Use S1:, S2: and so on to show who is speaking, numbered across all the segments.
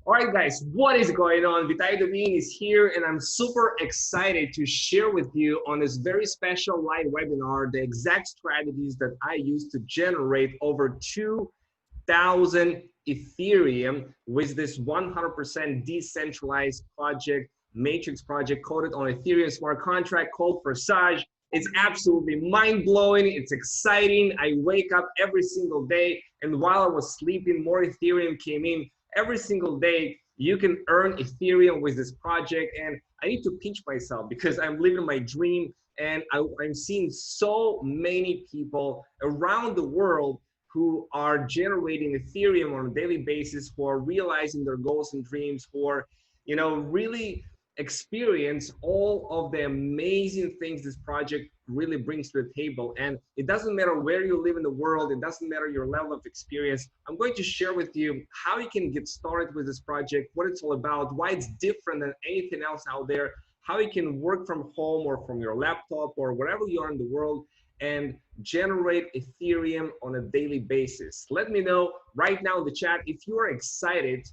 S1: All right, guys, what is going on? Vitaliy Dubinin is here, and I'm super excited to share with you on this very special live webinar the exact strategies that I use to generate over 2,000 Ethereum with this 100% decentralized project, matrix project coded on Ethereum smart contract called Forsage. It's absolutely mind-blowing. It's exciting. I wake up every single day, and while I was sleeping, more Ethereum came in. Every single day, you can earn Ethereum with this project, and I need to pinch myself because I'm living my dream, and I'm seeing so many people around the world who are generating Ethereum on a daily basis, who are realizing their goals and dreams, who are, really experience all of the amazing things this project really brings to the table. And it doesn't matter where you live in the world, it doesn't matter your level of experience. I'm going to share with you how you can get started with this project, what it's all about, why it's different than anything else out there, how you can work from home or from your laptop or wherever you are in the world and generate Ethereum on a daily basis. Let me know right now in the chat if you are excited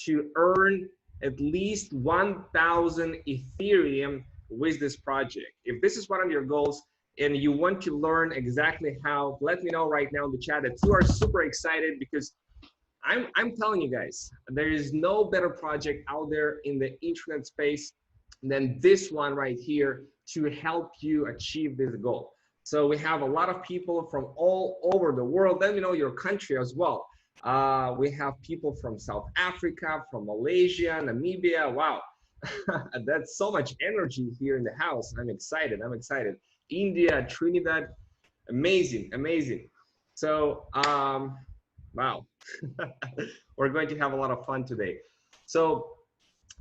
S1: to earn at least 1,000 Ethereum with this project. If this is one of your goals and you want to learn exactly how, let me know right now in the chat that you are super excited, because I'm telling you guys, there is no better project out there in the internet space than this one right here to help you achieve this goal. So we have a lot of people from all over the world. Let me know your country as well. We have people from South Africa, from Malaysia, Namibia. Wow, that's so much energy here in the house. I'm excited. I'm excited. India, Trinidad, amazing, amazing. So, wow, we're going to have a lot of fun today. So,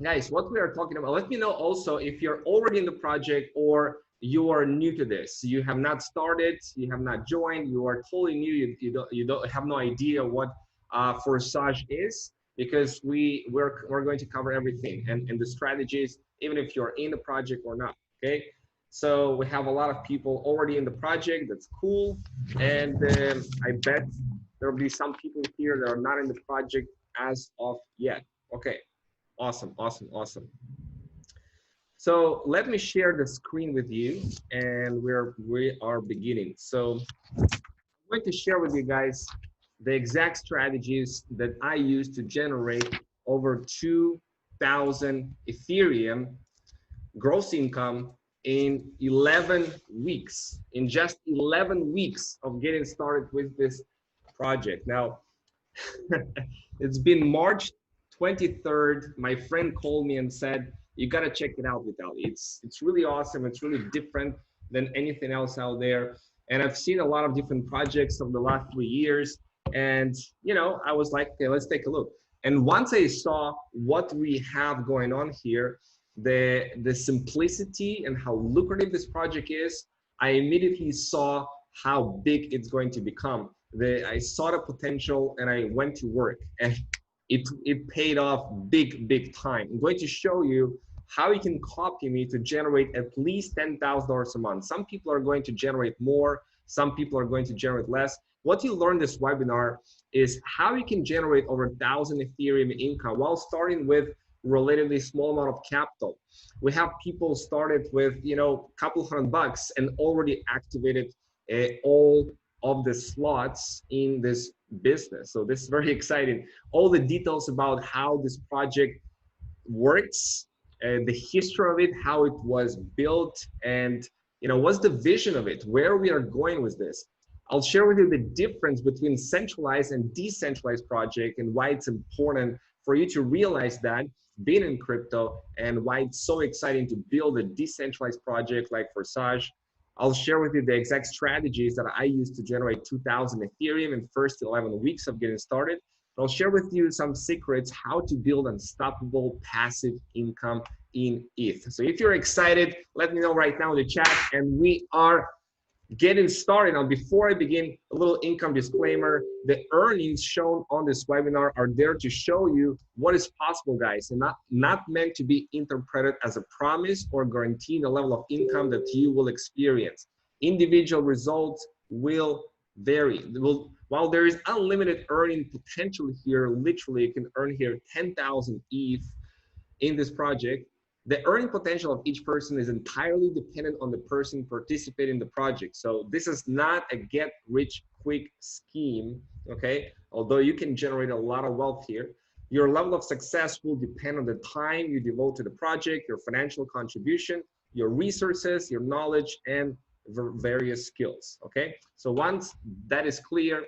S1: guys, what we are talking about, let me know also if you're already in the project or you are new to this. You have not started, you have not joined, you are totally new, you don't have no idea what Forsage is, because we're going to cover everything and the strategies, even if you're in the project or not. Okay, so we have a lot of people already in the project. That's cool. And I bet there will be some people here that are not in the project as of yet. Okay, awesome, awesome, awesome. So let me share the screen with you, and we are beginning. So I'm going to share with you guys the exact strategies that I use to generate over 2,000 Ethereum gross income in 11 weeks, in just 11 weeks of getting started with this project. Now, it's been March 23rd. My friend called me and said, you got to check it out, Vitaliy. It's really awesome. It's really different than anything else out there. And I've seen a lot of different projects over the last 3 years. And, I was like, okay, let's take a look. And once I saw what we have going on here, the simplicity and how lucrative this project is, I immediately saw how big it's going to become. I saw the potential and I went to work, and it paid off big time. I'm going to show you how you can copy me to generate at least $10,000 a month. Some people are going to generate more, some people are going to generate less. What you learn this webinar is how you can generate over 1,000 Ethereum income while starting with relatively small amount of capital. We have people started with a couple $100 and already activated all of the slots in this business. So this is very exciting. All the details about how this project works, the history of it, how it was built, and what's the vision of it, where we are going with this. I'll share with you the difference between centralized and decentralized project and why it's important for you to realize that being in crypto, and why it's so exciting to build a decentralized project like Forsage. I'll share with you the exact strategies that I use to generate 2,000 Ethereum in the first 11 weeks of getting started. I'll share with you some secrets how to build unstoppable passive income in ETH. So if you're excited, let me know right now in the chat, and we are getting started. Now, before I begin, a little income disclaimer. The earnings shown on this webinar are there to show you what is possible, guys, and not meant to be interpreted as a promise or guaranteeing the level of income that you will experience. Individual results will vary. While there is unlimited earning potential here, literally you can earn here 10,000 ETH in this project. The earning potential of each person is entirely dependent on the person participating in the project. So this is not a get rich quick scheme, okay? Although you can generate a lot of wealth here, your level of success will depend on the time you devote to the project, your financial contribution, your resources, your knowledge, and various skills, okay? So once that is clear,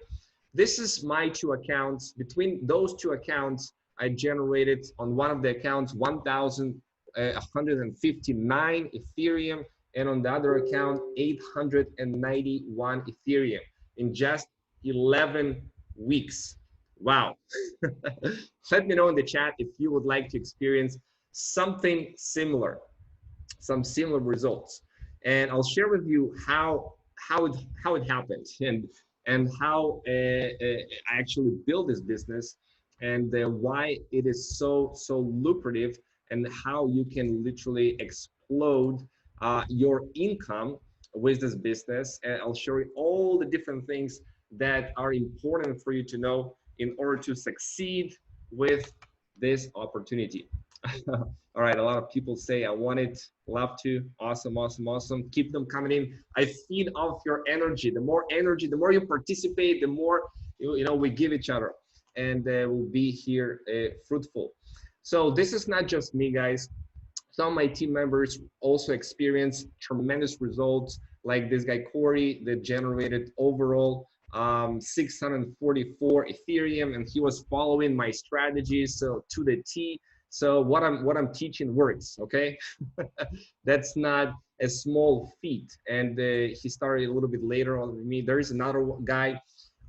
S1: this is my two accounts. Between those two accounts, I generated on one of the accounts 1,159 Ethereum, and on the other account 891 Ethereum in just 11 weeks. Wow. Let me know in the chat if you would like to experience something similar, some similar results, and I'll share with you how it happened, and how I actually built this business, and why it is so lucrative, and how you can literally explode your income with this business. And I'll show you all the different things that are important for you to know in order to succeed with this opportunity. All right, a lot of people say I want it, love to. Awesome, awesome, awesome. Keep them coming in. I feed off your energy. The more energy, the more you participate, the more we give each other, and we'll be here fruitful. So this is not just me, guys. Some of my team members also experience tremendous results, like this guy Corey that generated overall 644 Ethereum, and he was following my strategies so to the T. So what I'm teaching works, okay? That's not a small feat. And he started a little bit later on with me. There is another guy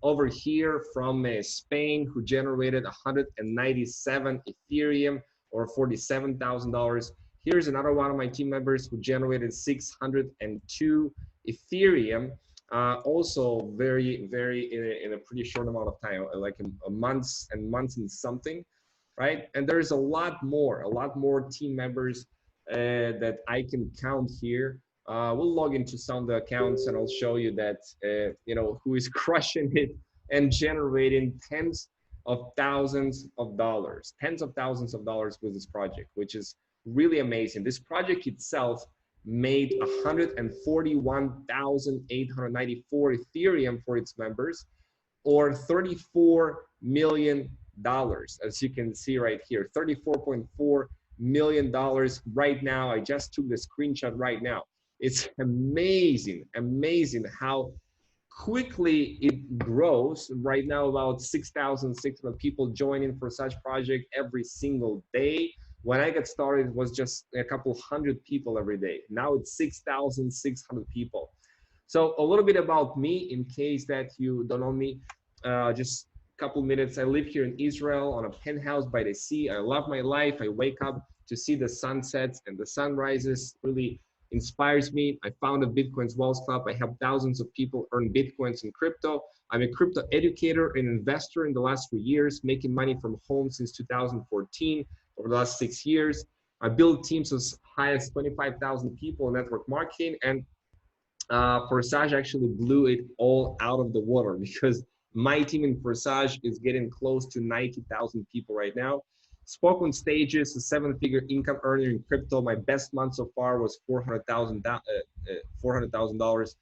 S1: over here from Spain who generated 197 Ethereum, or $47,000. Here's another one of my team members who generated 602 Ethereum. Also very in a pretty short amount of time, like a months and something. Right? And there's a lot more team members that I can count here. We'll log into some of the accounts and I'll show you that, who is crushing it and generating tens of thousands of dollars with this project, which is really amazing. This project itself made 141,894 Ethereum for its members, or $34 million. As you can see right here, $34.4 million right now. I just took the screenshot right now. It's amazing how quickly it grows. Right now, about 6,600 people joining Forsage project every single day. When I got started, it was just a couple hundred people every day. Now it's 6,600 people. So a little bit about me, in case that you don't know me, just couple minutes. I live here in Israel on a penthouse by the sea. I love my life. I wake up to see the sunsets and the sunrises. Really inspires me. I founded Bitcoin's Wealth Club. I help thousands of people earn Bitcoins and crypto. I'm a crypto educator and investor in the last 3 years, making money from home since 2014, over the last 6 years. I built teams as high as 25,000 people in network marketing, and Forsage actually blew it all out of the water, because my team in Forsage is getting close to 90,000 people right now. Spoke on stages, a 7-figure income earner in crypto. My best month so far was $400,000.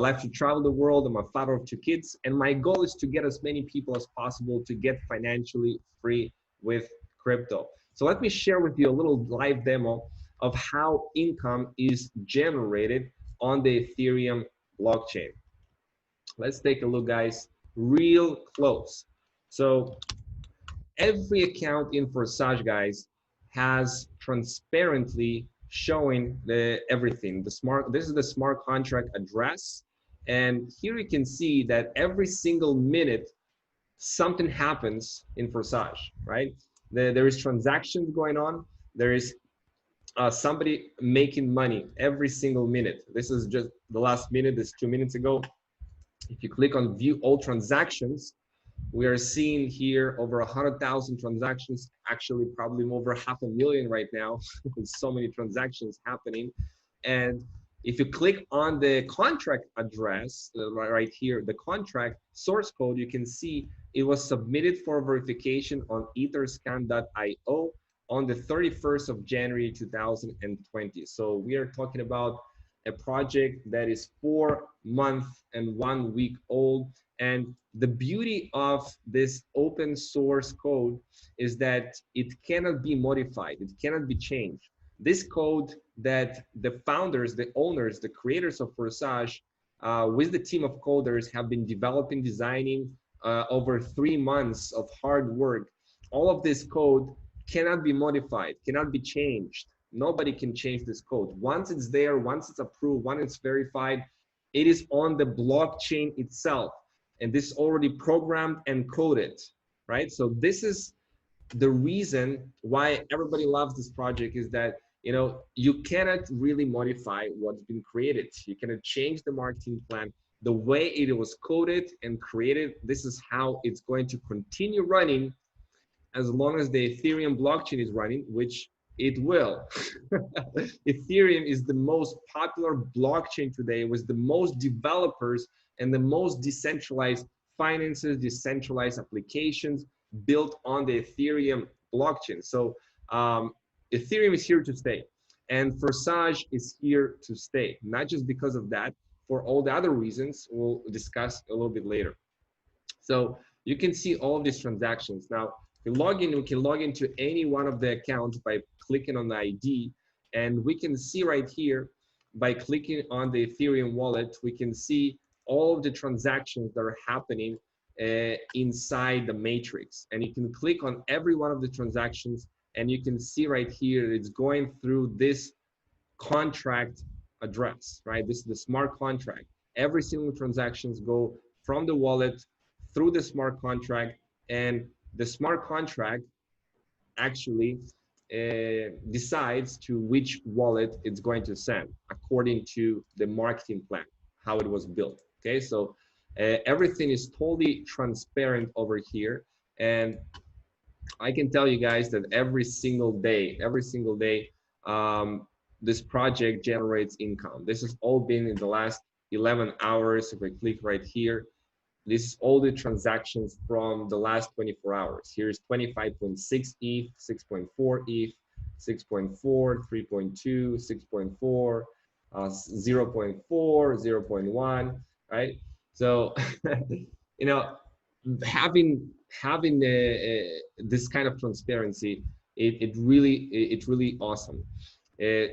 S1: Left to travel the world. I'm a father of 2 kids, and my goal is to get as many people as possible to get financially free with crypto. So let me share with you a little live demo of how income is generated on the Ethereum blockchain. Let's take a look, guys, real close. So every account in Forsage, guys, has transparently showing everything. This is the smart contract address. And here you can see that every single minute, something happens in Forsage, right? There is transactions going on. There is somebody making money every single minute. This is just the last minute, this 2 minutes ago. If you click on view all transactions, we are seeing here over 100,000 transactions, actually probably over 500,000 right now, with so many transactions happening. And If you click on the contract address right here, the contract source code, you can see it was submitted for verification on etherscan.io on the 31st of January 2020. So we are talking about a project that is 4 months and 1 week old. And the beauty of this open source code is that it cannot be modified, it cannot be changed. This code that the founders, the owners, the creators of Forsage, with the team of coders have been developing, designing over 3 months of hard work. All of this code cannot be modified, cannot be changed. Nobody can change this code. Once it's there, once it's approved, once it's verified, it is on the blockchain itself. And this is already programmed and coded, right? So this is the reason why everybody loves this project, is that you cannot really modify what's been created. You cannot change the marketing plan. The way it was coded and created, this is how it's going to continue running as long as the Ethereum blockchain is running, which it will. Ethereum is the most popular blockchain today, with the most developers and the most decentralized finances, decentralized applications built on the Ethereum blockchain. So Ethereum is here to stay, and Forsage is here to stay, not just because of that, for all the other reasons we'll discuss a little bit later. So you can see all of these transactions. Now, we can log into any one of the accounts by clicking on the ID, and we can see right here, by clicking on the Ethereum wallet, we can see all of the transactions that are happening inside the matrix. And you can click on every one of the transactions, and you can see right here, it's going through this contract address, right? This is the smart contract. Every single transactions go from the wallet through the smart contract, and the smart contract actually decides to which wallet it's going to send according to the marketing plan, how it was built. Okay, so everything is totally transparent over here, and I can tell you guys that every single day, this project generates income. This has all been in the last 11 hours. If I click right here, this is all the transactions from the last 24 hours. Here's 25.6 ETH, 6.4 ETH, 6.4, 3.2, 6.4, 0.4, 0.1, right? So, having this kind of transparency, it's really awesome.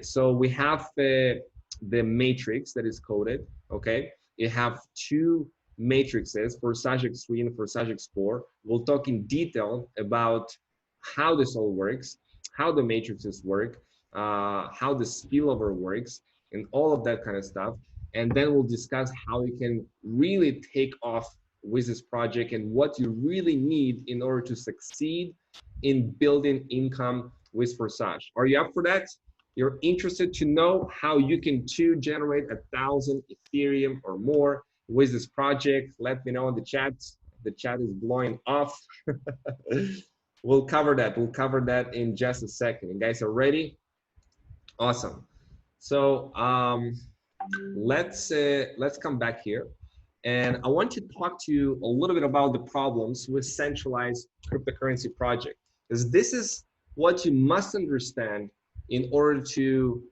S1: So we have the matrix that is coded. Okay, you have two matrices, Forsage X3 and Forsage X4. We'll talk in detail about how this all works, how the matrices work, how the spillover works, and all of that kind of stuff. And then we'll discuss how you can really take off with this project and what you really need in order to succeed in building income with Forsage. Are you up for that? You're interested to know how you can too generate 1,000 Ethereum or more with this project? Let me know in the chat. The chat is blowing off. We'll cover that. We'll cover that in just a second. You guys are ready? Awesome. So let's come back here, and I want to talk to you a little bit about the problems with centralized cryptocurrency project, because this is what you must understand in order to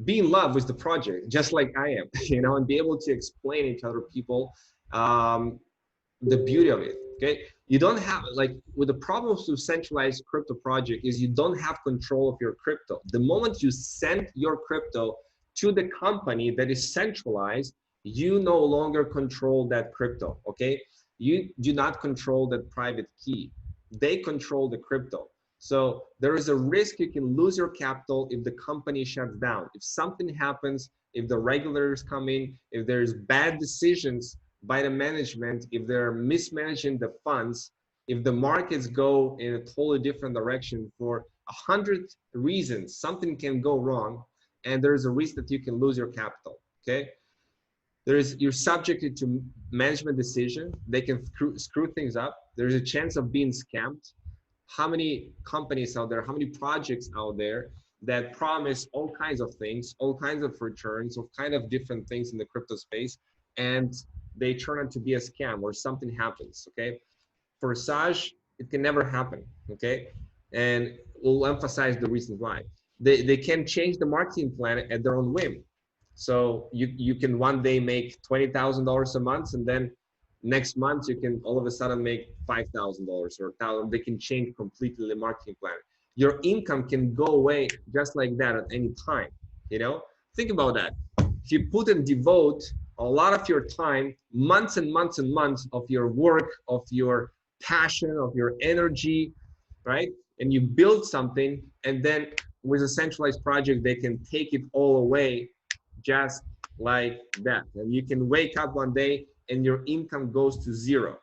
S1: be in love with the project, just like I am, and be able to explain it to other people, the beauty of it. Okay, you don't have, like, with the problems with centralized crypto project is you don't have control of your crypto. The moment you send your crypto to the company that is centralized, you no longer control that crypto. Okay, you do not control that private key. They control the crypto. So there is a risk you can lose your capital if the company shuts down, if something happens, if the regulators come in, if there's bad decisions by the management, if they're mismanaging the funds, if the markets go in a totally different direction for 100 reasons, something can go wrong, and there's a risk that you can lose your capital. Okay, you're subjected to management decision. They can screw things up. There's a chance of being scammed. How many companies out there, how many projects out there that promise all kinds of things, all kinds of returns, all kind of different things in the crypto space, and they turn out to be a scam or something happens, okay? Forsage, it can never happen, okay? And we'll emphasize the reasons why. They can change the marketing plan at their own whim. So you can one day make $20,000 a month, and then next month you can all of a sudden make $5,000 or 1,000. They can change completely the marketing plan. Your income can go away just like that at any time, you know? Think about that. If you put and devote a lot of your time, months and months and months of your work, of your passion, of your energy, right? And you build something, and then with a centralized project, they can take it all away just like that. And you can wake up one day and your income goes to zero.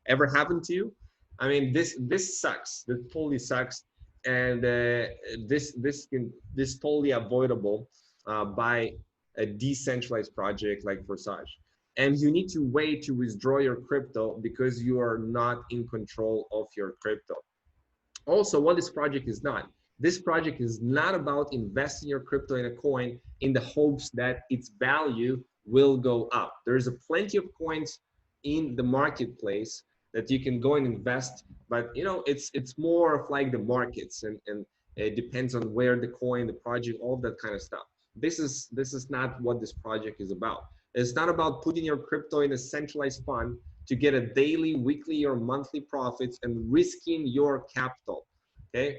S1: Ever happened to you? I mean, this sucks. This totally sucks, and this totally avoidable by a decentralized project like Forsage. And you need to wait to withdraw your crypto because you are not in control of your crypto. Also, what this project is not. This project is not about investing your crypto in a coin in the hopes that its value will go up. There's a plenty of coins in the marketplace that you can go and invest, but you know, it's more of like the markets, and it depends on where the coin, the project, all that kind of stuff. This is not what this project is about. It's not about putting your crypto in a centralized fund to get a daily, weekly, or monthly profits and risking your capital. Okay,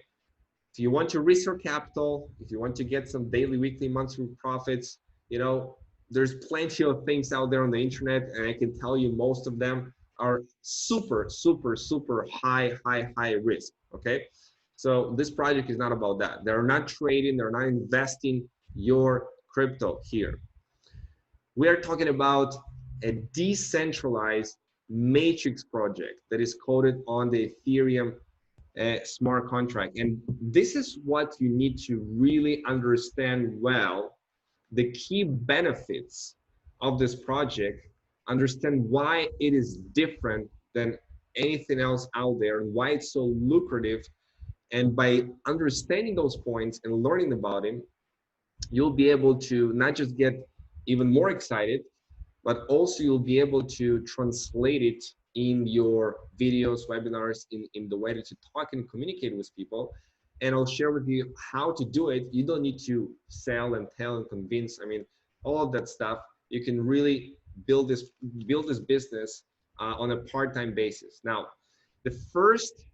S1: if you want to risk your capital, if you want to get some daily, weekly, monthly profits, you know, there's plenty of things out there on the internet, and I can tell you most of them are super, super, super high risk, okay? So this project is not about that. They're not trading, they're not investing your crypto here. We are talking about a decentralized matrix project that is coded on the Ethereum smart contract. And this is what you need to really understand well, the key benefits of this project, understand why it is different than anything else out there and why it's so lucrative. And by understanding those points and learning about it, you'll be able to not just get even more excited, but also you'll be able to translate it in your videos, webinars, in the way that you talk and communicate with people. And I'll share with you how to do it. You don't need to sell and tell and convince. I mean, all of that stuff, you can really build this business on a part-time basis. Now, the first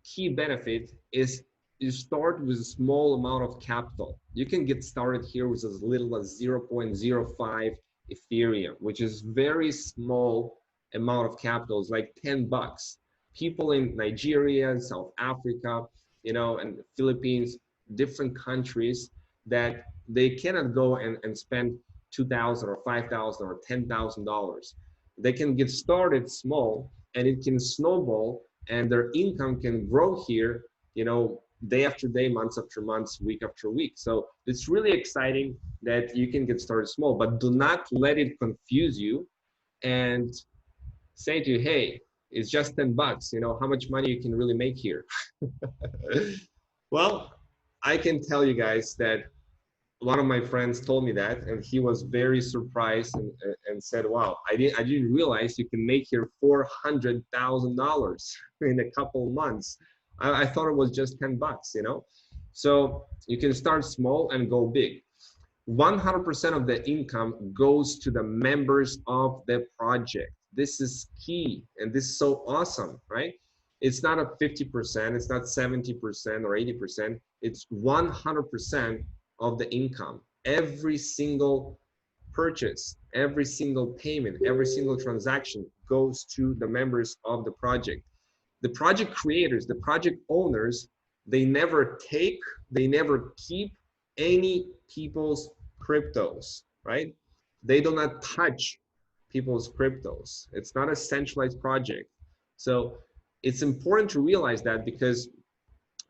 S1: key benefit is you start with a small amount of capital. You can get started here with as little as 0.05 Ethereum, which is very small amount of capital. It's like 10 bucks. People in Nigeria, South Africa, you know, and the Philippines, different countries, that they cannot go and spend 2,000 or 5,000 or $10,000. They can get started small, and it can snowball, and their income can grow here, you know, day after day, months after months, week after week. So it's really exciting that you can get started small, but do not let it confuse you and say to you, hey, it's just 10 bucks, you know, how much money you can really make here. Well, I can tell you guys that one of my friends told me that, and he was very surprised and said, wow, I didn't realize you can make here $400,000 in a couple of months. I thought it was just 10 bucks, you know? So you can start small and go big. 100% of the income goes to the members of the project. This is key, and this is so awesome, right? It's not a 50%, it's not 70% or 80%, it's 100% of the income. Every single purchase, every single payment, every single transaction goes to the members of the project. The project creators, the project owners, they never take, they never keep any people's cryptos, right? They do not touch people's cryptos. It's not a centralized project. So it's important to realize that, because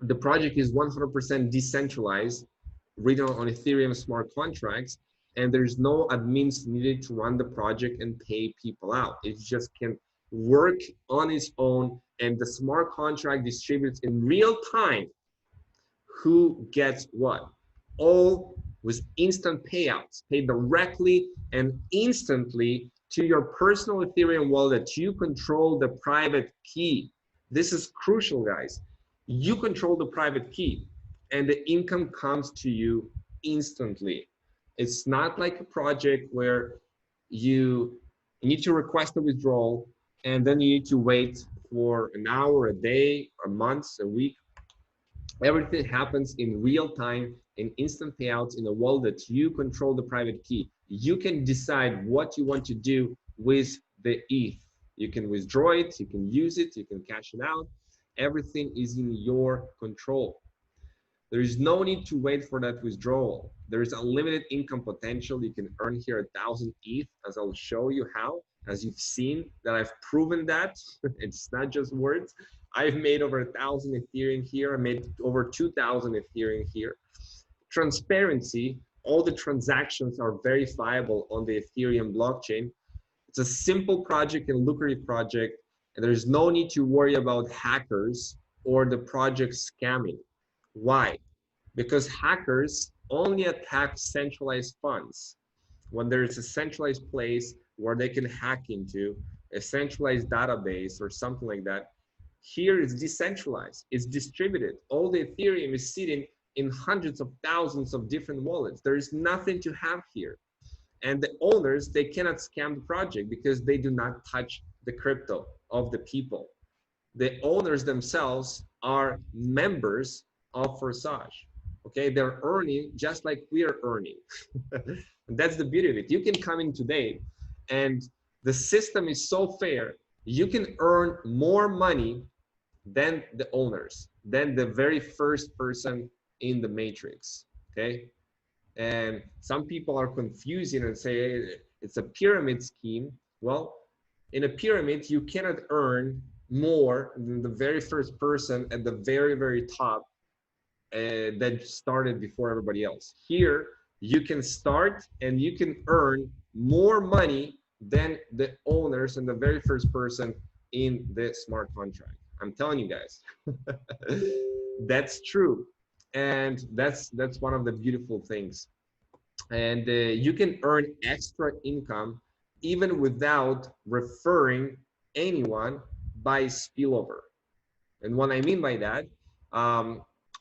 S1: the project is 100% decentralized, written on Ethereum smart contracts, and there's no admins needed to run the project and pay people out. It just can work on its own, and the smart contract distributes in real time who gets what. All with instant payouts, paid directly and instantly to your personal Ethereum wallet. You control the private key. This is crucial, guys. You control the private key and the income comes to you instantly. It's not like a project where you need to request a withdrawal and then you need to wait for an hour, a day, a month, a week. Everything happens in real time, in instant payouts in a wallet. You control the private key. You can decide what you want to do with the ETH. You can withdraw it, you can use it, you can cash it out. Everything is in your control. There is no need to wait for that withdrawal. There is unlimited income potential. You can earn here 1,000 ETH, as I'll show you how. As you've seen that I've proven that. It's not just words. I've made over 1,000 Ethereum here. I made over 2,000 Ethereum here. Transparency, all the transactions are verifiable on the Ethereum blockchain. It's a simple project and lucrative project, and there's no need to worry about hackers or the project scamming. Why? Because hackers only attack centralized funds. When there's a centralized place where they can hack into, a centralized database or something like that, here it's decentralized, it's distributed. All the Ethereum is sitting in hundreds of thousands of different wallets. There is nothing to have here. And the owners, they cannot scam the project because they do not touch the crypto of the people. The owners themselves are members of Forsage. Okay, they're earning just like we are earning. That's the beauty of it. You can come in today and the system is so fair. You can earn more money than the owners, than the very first person in the matrix. Okay, and some people are confusing and say hey, it's a pyramid scheme. Well, in a pyramid, you cannot earn more than the very first person at the very, very top that started before everybody else. Here, you can start and you can earn more money than the owners and the very first person in the smart contract. I'm telling you guys, that's true. And that's one of the beautiful things. And you can earn extra income even without referring anyone by spillover. And what I mean by that,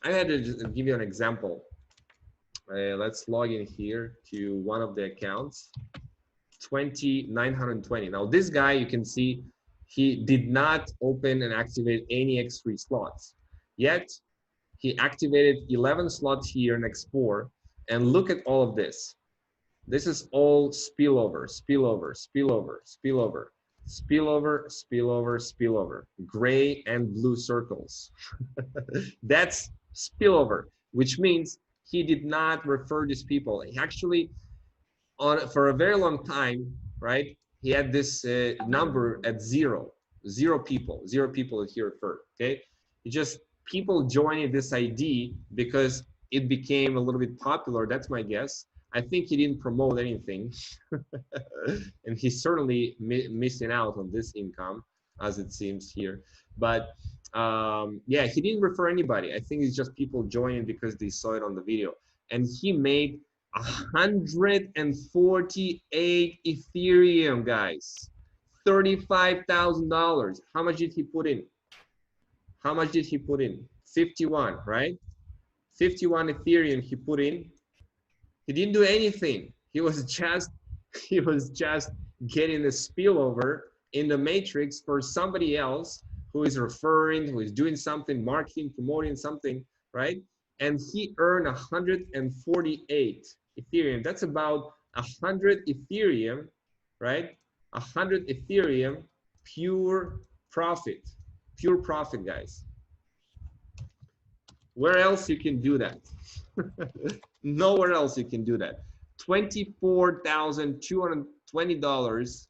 S1: I had to just give you an example. Let's log in here to one of the accounts, 20920. Now this guy, you can see, he did not open and activate any X3 slots. Yet, he activated 11 slots here in X4. And look at all of this. This is all spillover, spillover, spillover, spillover, spillover, spillover, spillover, gray and blue circles. That's spillover, which means he did not refer these people. He actually, for a very long time, right, he had this number at zero people that he referred, okay? He just, people joining this ID because it became a little bit popular, that's my guess. I think he didn't promote anything. And he's certainly missing out on this income, as it seems here. But yeah, he didn't refer anybody. I think it's just people joining because they saw it on the video. And he made 148 Ethereum, guys. $35,000. How much did he put in? How much did he put in? 51, right? 51 Ethereum he put in. He didn't do anything. He was just getting the spillover in the matrix for somebody else who is referring, who is doing something, marketing, promoting something, right? And he earned 148 Ethereum. That's about 100 Ethereum, right? 100 Ethereum, pure profit, guys. Where else you can do that? Nowhere else you can do that. $24,220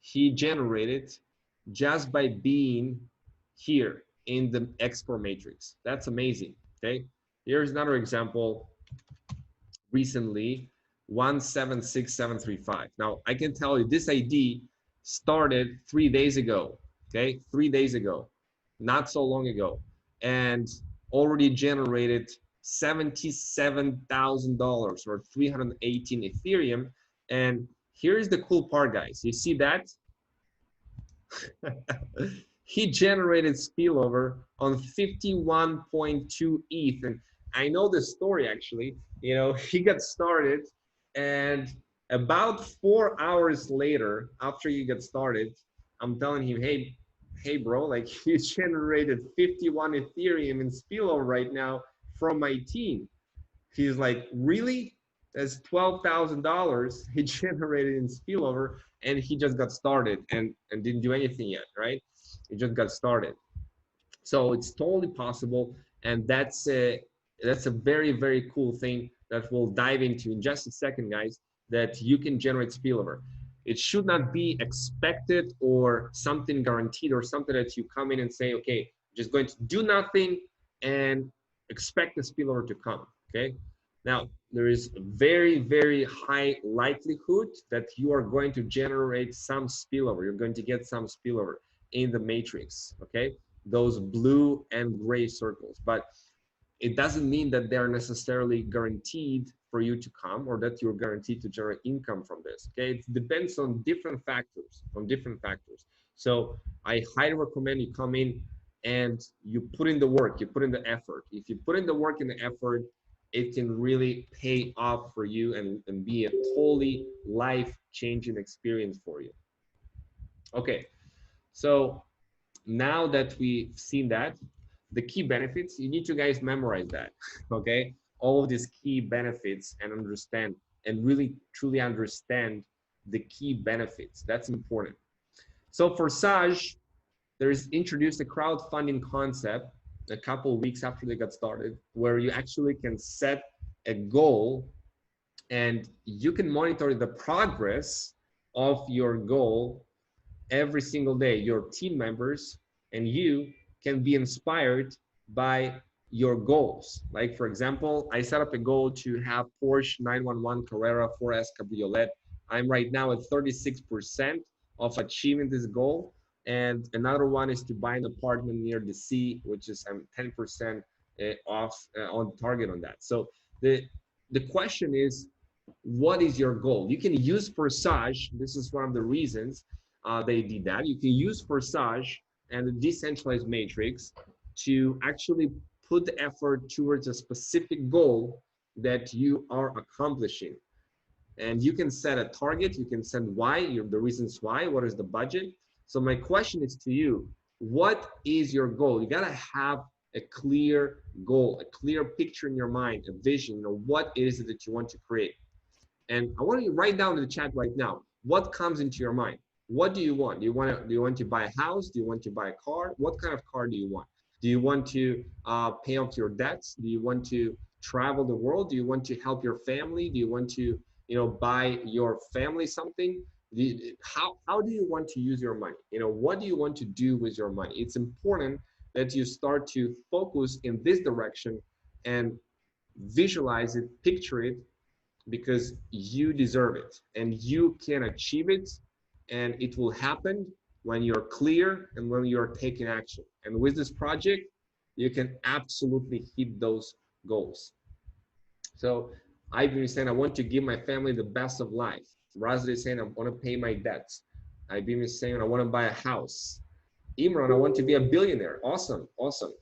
S1: he generated just by being here in the export matrix. That's amazing. Okay, here's another example. Recently, 176735. Now I can tell you this ID started 3 days ago. Okay, 3 days ago, not so long ago. And already generated $77,000 or 318 Ethereum. And here's the cool part, guys. You see that? He generated spillover on 51.2 ETH. And I know the story actually. You know, he got started, and about 4 hours later, after you get started, I'm telling him, hey, bro, like you generated 51 Ethereum in spillover right now from my team. He's like, really? That's $12,000 he generated in spillover, and he just got started and didn't do anything yet, right? He just got started. So it's totally possible, and that's a very, very cool thing that we'll dive into in just a second, guys, that you can generate spillover. It should not be expected or something guaranteed or something that you come in and say, okay, just going to do nothing and expect the spillover to come, okay? Now, there is a very, very high likelihood that you are going to generate some spillover. You're going to get some spillover in the matrix, okay? Those blue and gray circles. But it doesn't mean that they're necessarily guaranteed for you to come or that you're guaranteed to generate income from this, okay? It depends on different factors, So I highly recommend you come in and you put in the work, you put in the effort. If you put in the work and the effort, it can really pay off for you and be a totally life-changing experience for you. Okay, so now that we've seen that, the key benefits, you need to guys memorize that, okay? All of these key benefits and understand and really truly understand the key benefits. That's important. So Forsage, there's introduced a crowdfunding concept a couple of weeks after they got started, where you actually can set a goal and you can monitor the progress of your goal every single day. Your team members and you can be inspired by your goals. Like for example, I set up a goal to have Porsche 911 Carrera 4S Cabriolet. I'm right now at 36% of achieving this goal. And another one is to buy an apartment near the sea, which is I'm 10% off on target on that. So the question is, what is your goal? You can use Forsage. This is one of the reasons they did that. You can use Forsage and the decentralized matrix to actually put the effort towards a specific goal that you are accomplishing. And you can set a target, you can set why, the reasons why, what is the budget. So my question is to you, what is your goal? You gotta have a clear goal, a clear picture in your mind, a vision, what is it that you want to create? And I want you to write down in the chat right now, what comes into your mind? What do you want? Do you want to buy a house? Do you want to buy a car? What kind of car do you want? Do you want to pay off your debts? Do you want to travel the world? Do you want to help your family? Do you want to, buy your family something? How do you want to use your money? What do you want to do with your money? It's important that you start to focus in this direction and visualize it, picture it, because you deserve it and you can achieve it, and it will happen when you're clear and when you're taking action. And with this project, you can absolutely hit those goals. So I've been saying I want to give my family the best of life. Razli is saying I want to pay my debts. I've been saying I want to buy a house. Imran, I want to be a billionaire. Awesome, awesome.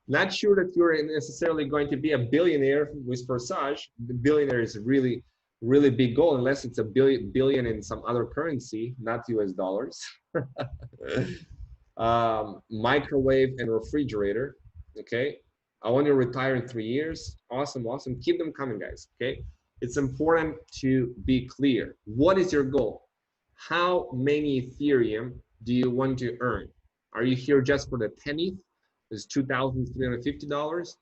S1: Not sure that you're necessarily going to be a billionaire with Forsage. The billionaire is a really, really big goal, unless it's a billion in some other currency, not US dollars. Microwave and refrigerator, okay? I want to retire in 3 years. Awesome, awesome. Keep them coming, guys, okay? It's important to be clear. What is your goal? How many Ethereum do you want to earn? Are you here just for the 10 ETH? Is $2,350?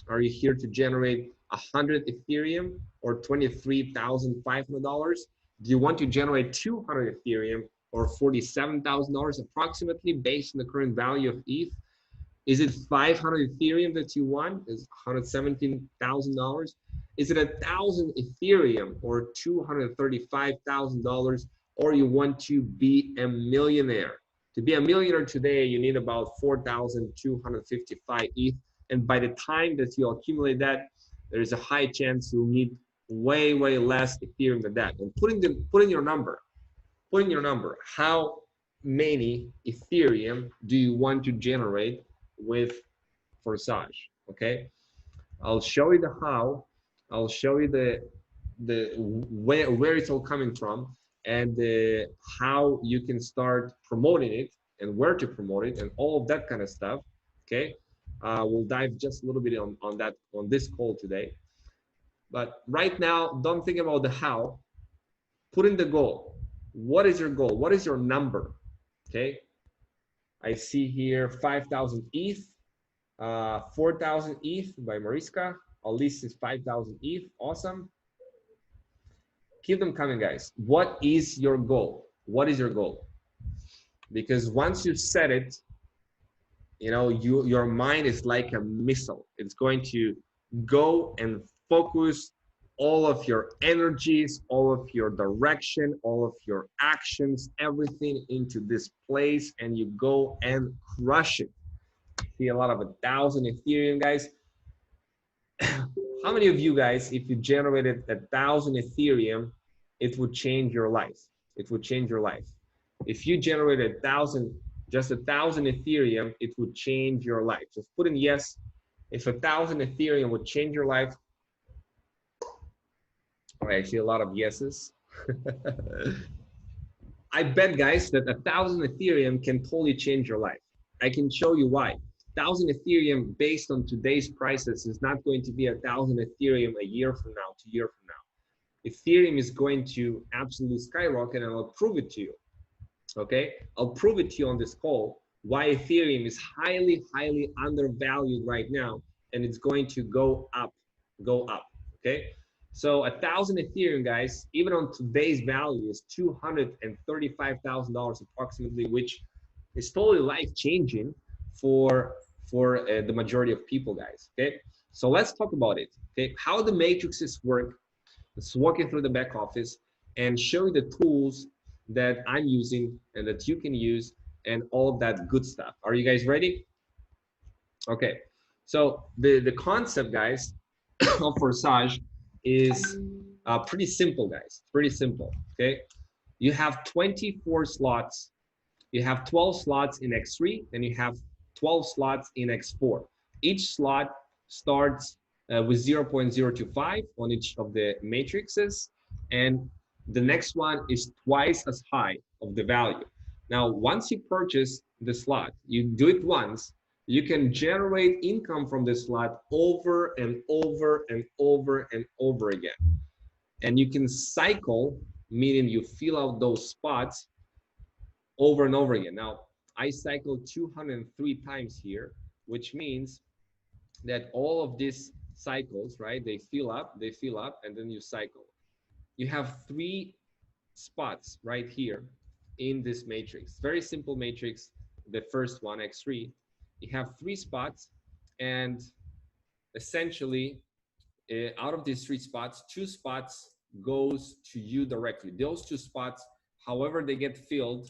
S1: Are you here to generate 100 Ethereum or $23,500? Do you want to generate 200 Ethereum or $47,000 approximately based on the current value of ETH? Is it 500 Ethereum that you want? Is $117,000? Is it 1,000 Ethereum or $235,000? Or you want to be a millionaire? To be a millionaire today, you need about 4,255 ETH. And by the time that you accumulate that, there is a high chance you'll need way, way less Ethereum than that. And putting your number, how many Ethereum do you want to generate with Forsage? Okay, I'll show you the how. I'll show you the where it's all coming from, and how you can start promoting it and where to promote it and all of that kind of stuff. Okay, we'll dive just a little bit on that on this call today. But right now, don't think about the how. Put in the goal. What is your goal? What is your number? Okay, I see here 5,000 ETH, 4,000 ETH by Mariska. At least it's 5,000 ETH. Awesome. Keep them coming, guys. What is your goal? What is your goal? Because once you set it, you know, your mind is like a missile. It's going to go and focus all of your energies, all of your direction, all of your actions, everything into this place, and you go and crush it. See a lot of 1,000 Ethereum, guys. How many of you guys, if you generated 1,000 Ethereum, it would change your life? It would change your life. If you generated just 1,000 Ethereum, it would change your life. Just put in yes. If 1,000 Ethereum would change your life. Oh, I see a lot of yeses. I bet, guys, that 1,000 Ethereum can totally change your life. I can show you why. 1,000 Ethereum based on today's prices is not going to be 1,000 Ethereum a year from now, 2 years from now. Ethereum is going to absolutely skyrocket, and I'll prove it to you. Okay, I'll prove it to you on this call why Ethereum is highly, highly undervalued right now, and it's going to go up, okay? So 1,000 Ethereum, guys, even on today's value is $235,000 approximately, which is totally life-changing for the majority of people, guys, okay? So let's talk about it, okay? How the matrices work. Let's walk you through the back office and show you the tools that I'm using and that you can use and all of that good stuff. Are you guys ready? Okay, so the concept, guys, of Forsage is pretty simple, guys. Pretty simple, okay? You have 24 slots. You have 12 slots in X3, and you have 12 slots in X4. Each slot starts with 0.025 on each of the matrices, and the next one is twice as high of the value. Now, once you purchase the slot, you do it once, you can generate income from the slot over and over and over and over again. And you can cycle, meaning you fill out those spots over and over again. Now, I cycled 203 times here, which means that all of these cycles, right, they fill up, and then you cycle. You have 3 spots right here in this matrix. Very simple matrix. The first one, X3, you have 3 spots, and essentially out of these 3 spots, 2 spots goes to you directly. Those 2 spots, however they get filled,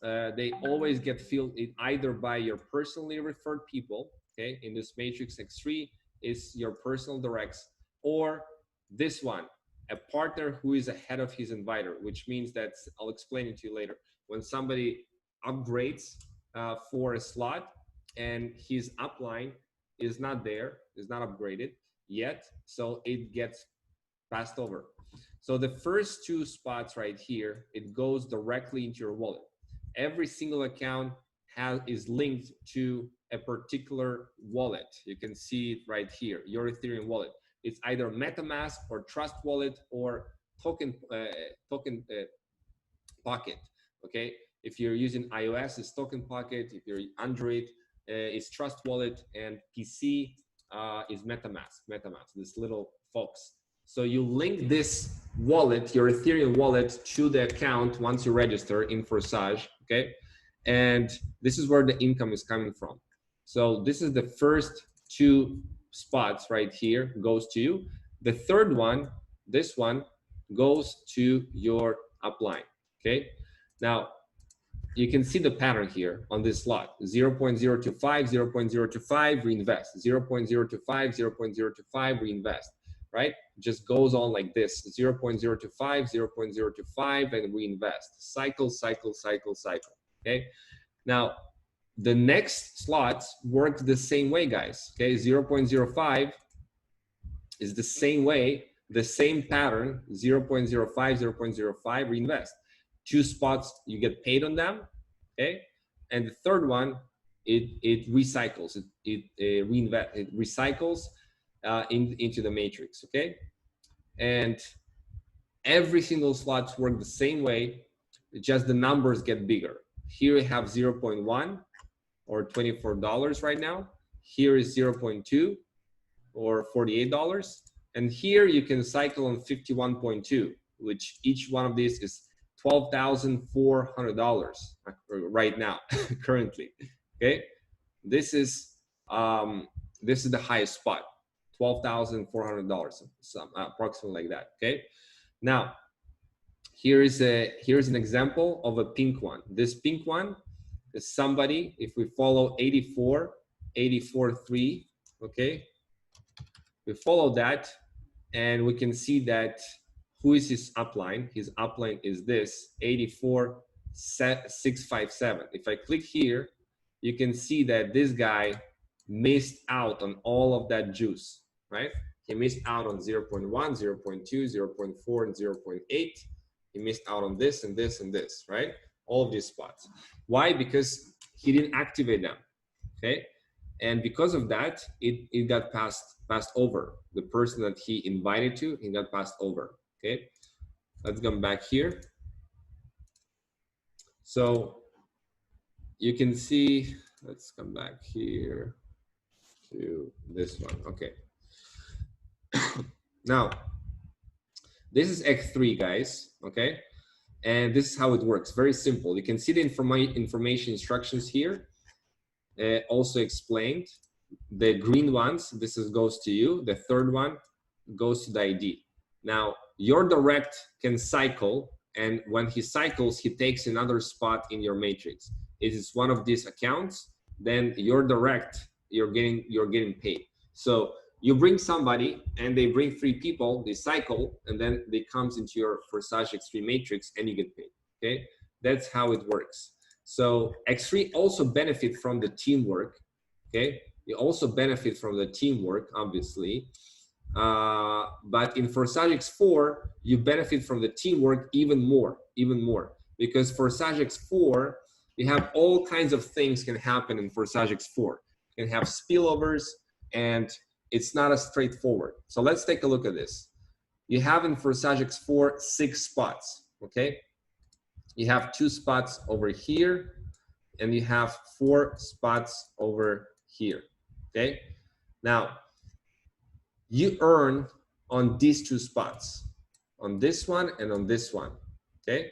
S1: they always get filled either by your personally referred people, okay? In this matrix, X3 is your personal directs, or this one, a partner who is ahead of his inviter, which means that, I'll explain it to you later. When somebody upgrades for a slot and his upline is not there, is not upgraded yet, so it gets passed over. So the first 2 spots right here, it goes directly into your wallet. Every single account is linked to a particular wallet. You can see it right here, your Ethereum wallet. It's either MetaMask or Trust Wallet or Token Pocket, okay? If you're using iOS, it's Token Pocket. If you're Android, it's Trust Wallet, and PC is MetaMask, this little fox. So you link this wallet, your Ethereum wallet, to the account once you register in Forsage, okay? And this is where the income is coming from. So this is the first 2 spots right here, goes to you. The third one, this one, goes to your upline, okay? Now, you can see the pattern here on this slot: 0.025, 0.025, reinvest, 0.025, 0.025, reinvest, right? Just goes on like this: 0.025, 0.025, and reinvest. Cycle, cycle, cycle, cycle. Okay. Now, the next slots work the same way, guys. Okay, 0.05 is the same way, the same pattern: 0.05, 0.05, reinvest. 2 spots, you get paid on them. Okay, and the third one, it recycles, it recycles into the matrix. Okay, and every single slots work the same way, just the numbers get bigger. Here we have 0.1 or $24 right now. Here is 0.2 or $48. And here you can cycle on 51.2, which each one of these is $12,400 right now, currently. Okay, this is the highest spot, $12,400, approximately like that. Okay, now here's an example of a pink one. This pink one is somebody, if we follow 84.3, okay, we follow that, and we can see that who is his upline. His upline is this 84,657. If I click here, you can see that this guy missed out on all of that juice, right? He missed out on 0.1, 0.2, 0.4, and 0.8. He missed out on this and this and this, right? All of these spots. Why? Because he didn't activate them, okay? And because of that, it got passed over. The person that he invited to, he got passed over, okay? Let's come back here. So you can see, let's come back here to this one, okay. Now, this is X3, guys, okay? And this is how it works, very simple. You can see the information instructions here, also explained. The green ones, this goes to you. The third one goes to the ID. Now, your direct can cycle, and when he cycles, he takes another spot in your matrix. It is one of these accounts, then your direct, you're getting paid. So you bring somebody, and they bring 3 people, they cycle, and then they comes into your Forsage X3 matrix, and you get paid. Okay, that's how it works. So X3 also benefit from the teamwork. Okay, you also benefit from the teamwork, obviously. But in Forsage X4, you benefit from the teamwork even more, because Forsage X4, you have all kinds of things can happen in Forsage X4. You can have spillovers, and it's not as straightforward. So let's take a look at this. You have in Forsage X4 6 spots, okay? You have 2 spots over here, and you have 4 spots over here, okay? Now, you earn on these 2 spots, on this one and on this one, okay?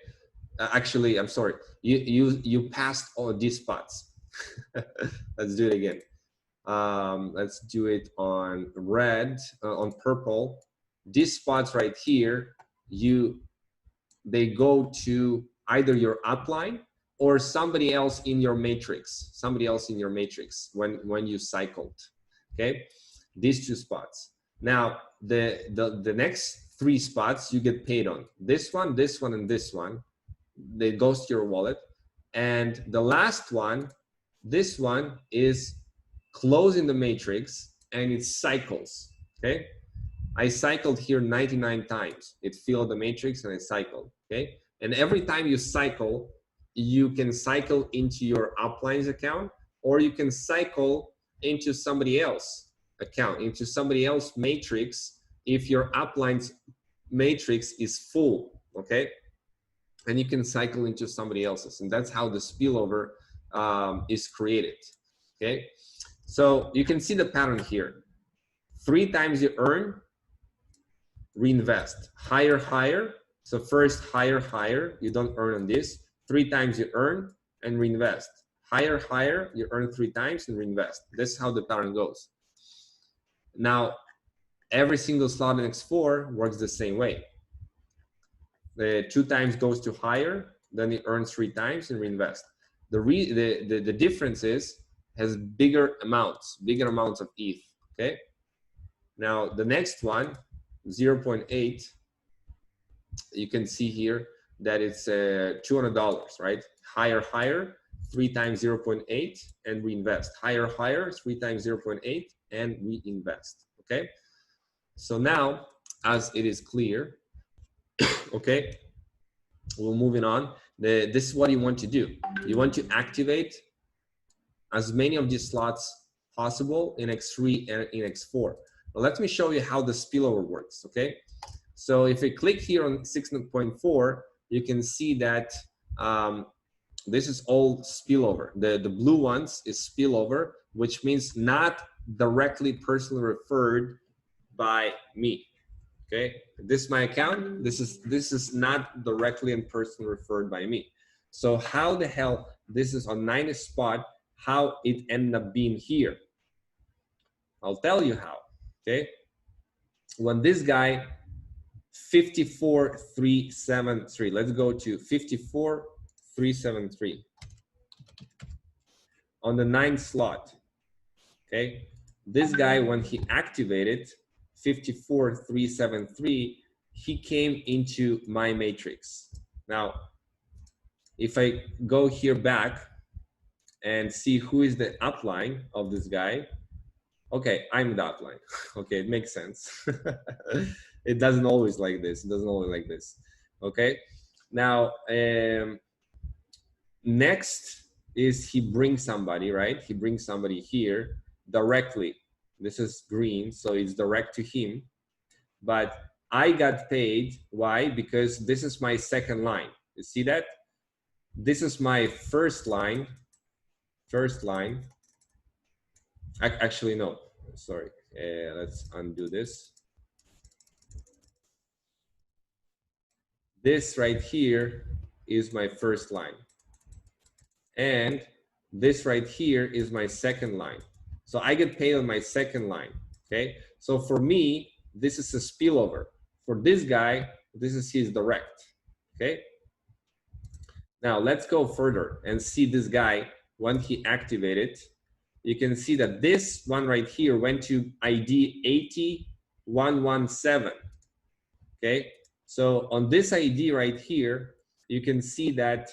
S1: Actually, I'm sorry, you passed all these spots. Let's do it again. Let's do it on red, on purple. These spots right here, they go to either your upline or somebody else in your matrix, when you cycled, okay? These 2 spots. Now, the next 3 spots you get paid on. This one, and this one. They goes to your wallet. And the last one, this one is closing the matrix, and it cycles, okay? I cycled here 99 times. It filled the matrix and it cycled, okay? And every time you cycle, you can cycle into your upline's account, or you can cycle into somebody else's account, into somebody else's matrix if your upline's matrix is full, okay? And you can cycle into somebody else's, and that's how the spillover is created, okay? So you can see the pattern here. 3 times you earn, reinvest. Higher, higher. So first, higher, higher. You don't earn on this. 3 times you earn and reinvest. Higher, higher. You earn 3 times and reinvest. That's how the pattern goes. Now, every single slot in X4 works the same way. The 2 times goes to higher, then you earn 3 times and reinvest. the difference is has bigger amounts of ETH. Okay. Now the next one, 0.8, you can see here that it's $200, right? Higher, 3 times 0.8 and reinvest. Higher, 3 times 0.8 and reinvest. Okay. So now, as it is clear, okay, we're moving on. This is what you want to do. You want to activate as many of these slots possible in X3 and in X4. Now, let me show you how the spillover works, okay? So if you click here on 6.4, you can see that this is all spillover. The blue ones is spillover, which means not directly personally referred by me. Okay, this is my account. This is not directly and personally referred by me. So how the hell this is on 90 spot, how it ended up being here? I'll tell you how. Okay, when this guy 54,373, let's go to 54,373 on the 9th slot. Okay, this guy, when he activated 54,373, he came into my matrix. Now, if I go here back and see who is the upline of this guy, okay, I'm the upline. Okay, it makes sense. It doesn't always like this. It doesn't always like this. Okay, now next is he brings somebody, right? He brings somebody here directly. This is green, so it's direct to him. But I got paid. Why? Because this is my second line. You see that? This is my first line. Actually, no. Sorry. Let's undo this. This right here is my first line. And this right here is my second line. So I get paid on my second line. Okay. So for me, this is a spillover. For this guy, this is his direct. Okay. Now let's go further and see this guy when he activated. You can see that this one right here went to ID 80117. Okay. So on this ID right here, you can see that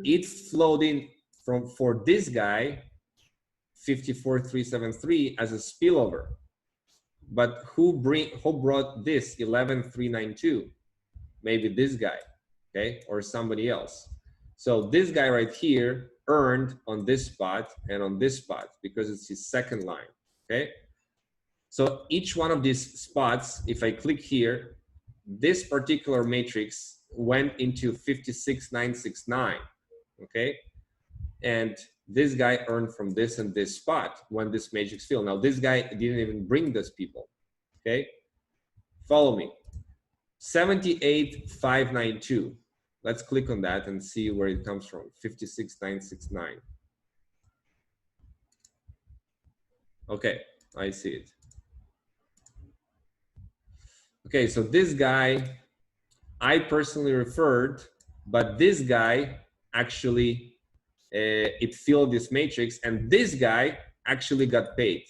S1: it flowed in for this guy 54,373 as a spillover. But who brought this 11,392? Maybe this guy, okay, or somebody else. So this guy right here earned on this spot and on this spot because it's his second line, okay? So each one of these spots, if I click here, this particular matrix went into 56,969, okay? And this guy earned from this and this spot when this matrix filled. Now this guy didn't even bring those people, okay? Follow me. 78,592. Let's click on that and see where it comes from. 56,969. Okay, I see it. Okay, so this guy, I personally referred, but this guy actually, it filled this matrix, and this guy actually got paid.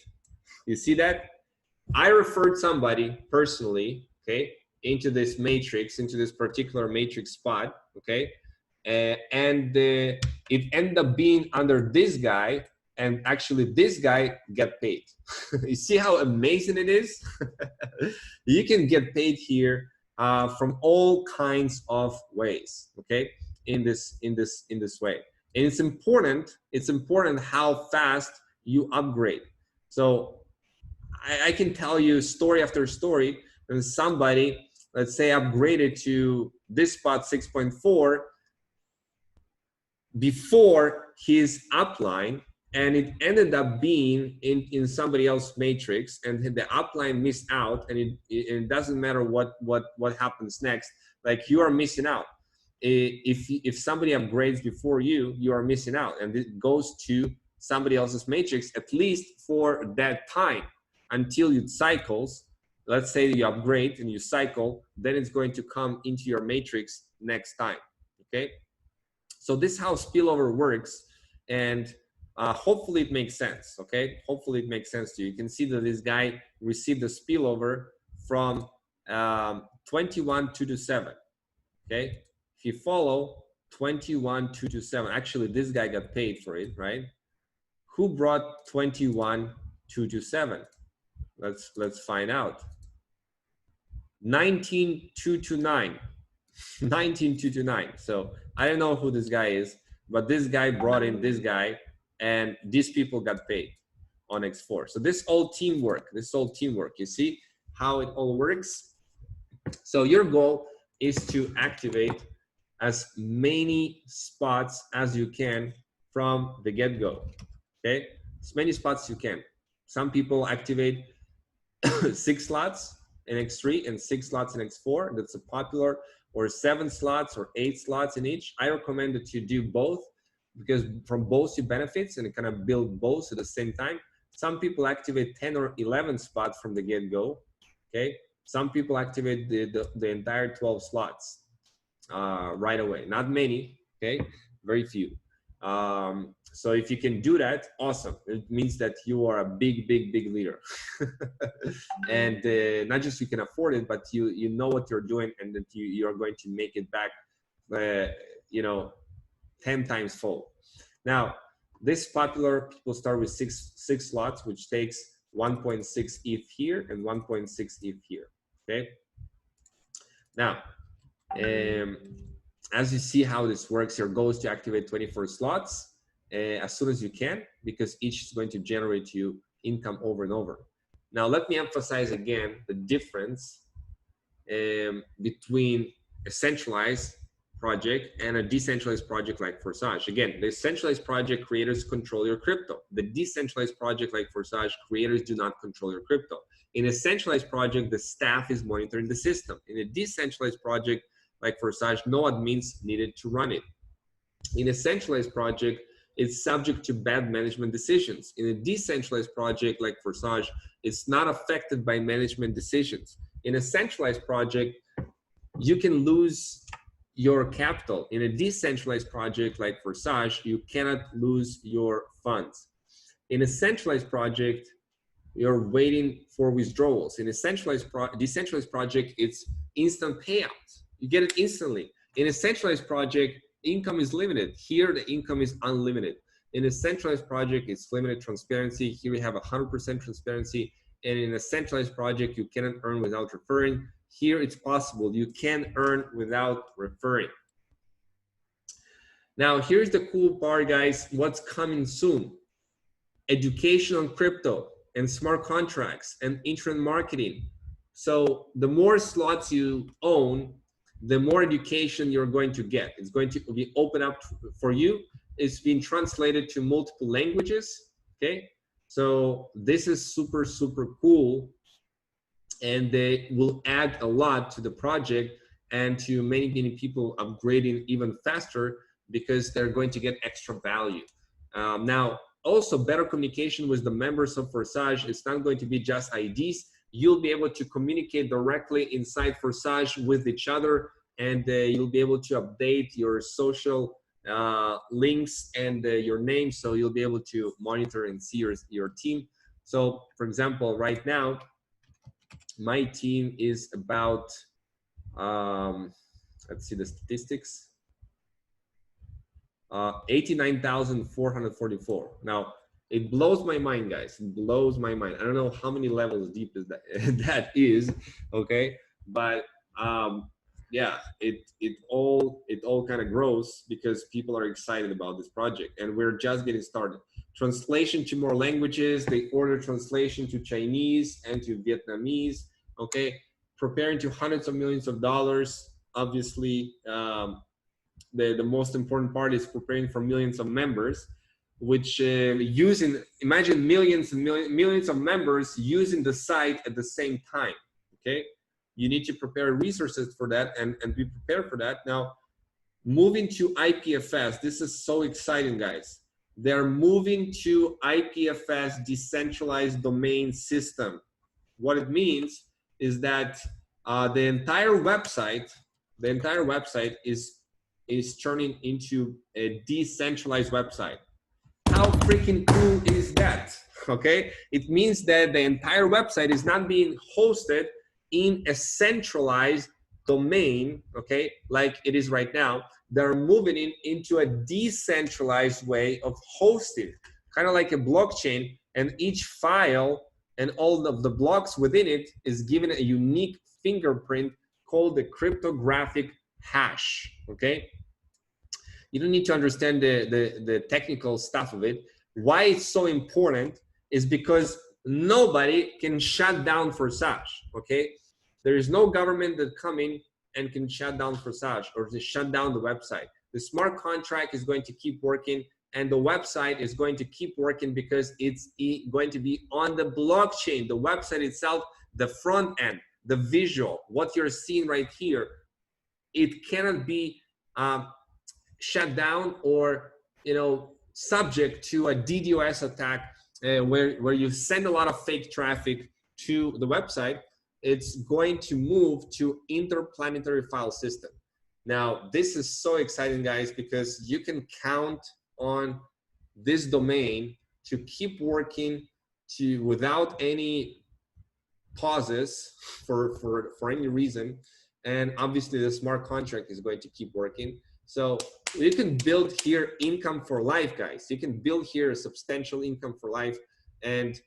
S1: You see that? I referred somebody personally, okay, into this matrix, into this particular matrix spot, okay, and it ended up being under this guy, and actually this guy get paid. You see how amazing it is? You can get paid here from all kinds of ways, okay, in this way. And it's important how fast you upgrade. So I can tell you story after story, and somebody, let's say, upgraded to this spot 6.4 before his upline, and it ended up being in somebody else's matrix, and the upline missed out, and it doesn't matter what happens next, like you are missing out. If somebody upgrades before you, you are missing out, and it goes to somebody else's matrix, at least for that time, until it cycles. Let's say you upgrade and you cycle, then it's going to come into your matrix next time, okay? So this is how spillover works, and hopefully it makes sense, okay? Hopefully it makes sense to you. You can see that this guy received a spillover from 21,227, okay? If you follow 21,227, actually this guy got paid for it, right? Who brought 21,227? Let's find out. 19,229. 19,229. So I don't know who this guy is, but this guy brought in this guy, and these people got paid on X4. So this all teamwork. This all teamwork. You see how it all works? So your goal is to activate as many spots as you can from the get-go. Okay, as many spots as you can. Some people activate 6 slots in X3 and 6 slots in X4. That's a popular, or 7 slots or 8 slots in each. I recommend that you do both, because from both you benefits and kind of build both at the same time. Some people activate 10 or 11 spots from the get-go. Okay, some people activate the entire 12 slots right away. Not many, okay, very few. So if you can do that, awesome. It means that you are a big leader. And not just you can afford it, but you know what you're doing, and that you're going to make it back, you know, 10 times full. Now, this popular, people start with six slots, which takes 1.6 ETH here and 1.6 ETH here, okay? Now, as you see how this works, your goal is to activate 24 slots as soon as you can, because each is going to generate you income over and over. Now, let me emphasize again the difference between a centralized project and a decentralized project like Forsage. Again, the centralized project creators control your crypto. The decentralized project like Forsage, creators do not control your crypto. In a centralized project, the staff is monitoring the system. In a decentralized project like Forsage, no admins needed to run it. In a centralized project, it's subject to bad management decisions. In a decentralized project like Forsage, it's not affected by management decisions. In a centralized project, you can lose your capital. In a decentralized project like Forsage, you cannot lose your funds. In a centralized project, you're waiting for withdrawals. In a decentralized project, it's instant payouts. You get it instantly. In a centralized project, income is limited. Here, the income is unlimited. In a centralized project, it's limited transparency. Here we have 100% transparency. And in a centralized project, you cannot earn without referring. Here, it's possible. You can earn without referring. Now, here's the cool part, guys. What's coming soon? Education on crypto and smart contracts and internet marketing. So the more slots you own, the more education you're going to get. It's going to be open up for you. It's been translated to multiple languages, okay? So this is super, super cool. And they will add a lot to the project and to many people upgrading even faster, because they're going to get extra value. Now, also better communication with the members of Forsage. It's not going to be just IDs. You'll be able to communicate directly inside Forsage with each other, and you'll be able to update your social links and your name, so you'll be able to monitor and see your team. So, for example, right now, my team is about, let's see the statistics, 89,444. Now, it blows my mind, guys. It blows my mind. I don't know how many levels deep is that that is, okay? But yeah, it all kind of grows because people are excited about this project, and we're just getting started. Translation to more languages. They order translation to Chinese and to Vietnamese, okay? Preparing to hundreds of millions of dollars. Obviously, the most important part is preparing for millions of members, which imagine millions and millions of members using the site at the same time, okay? You need to prepare resources for that and be prepared for that. Now, moving to IPFS, this is so exciting, guys. They're moving to IPFS, decentralized domain system. What it means is that the entire website is is turning into a decentralized website. How freaking cool is that? Okay, it means that the entire website is not being hosted in a centralized domain, okay, like it is right now. They're moving into a decentralized way of hosting, kind of like a blockchain, and each file and all of the blocks within it is given a unique fingerprint called the cryptographic hash, okay? You don't need to understand the technical stuff of it. Why it's so important is because nobody can shut down Forsage, okay? There is no government that come in and can shut down Forsage or to shut down the website. The smart contract is going to keep working, and the website is going to keep working because it's going to be on the blockchain. The website itself, the front end, the visual, what you're seeing right here, it cannot be shut down or, you know, subject to a DDoS attack where you send a lot of fake traffic to the website. It's going to move to interplanetary file system. Now, this is so exciting, guys, because you can count on this domain to keep working without any pauses for any reason. And obviously the smart contract is going to keep working. So you can build here income for life, guys. You can build here a substantial income for life. And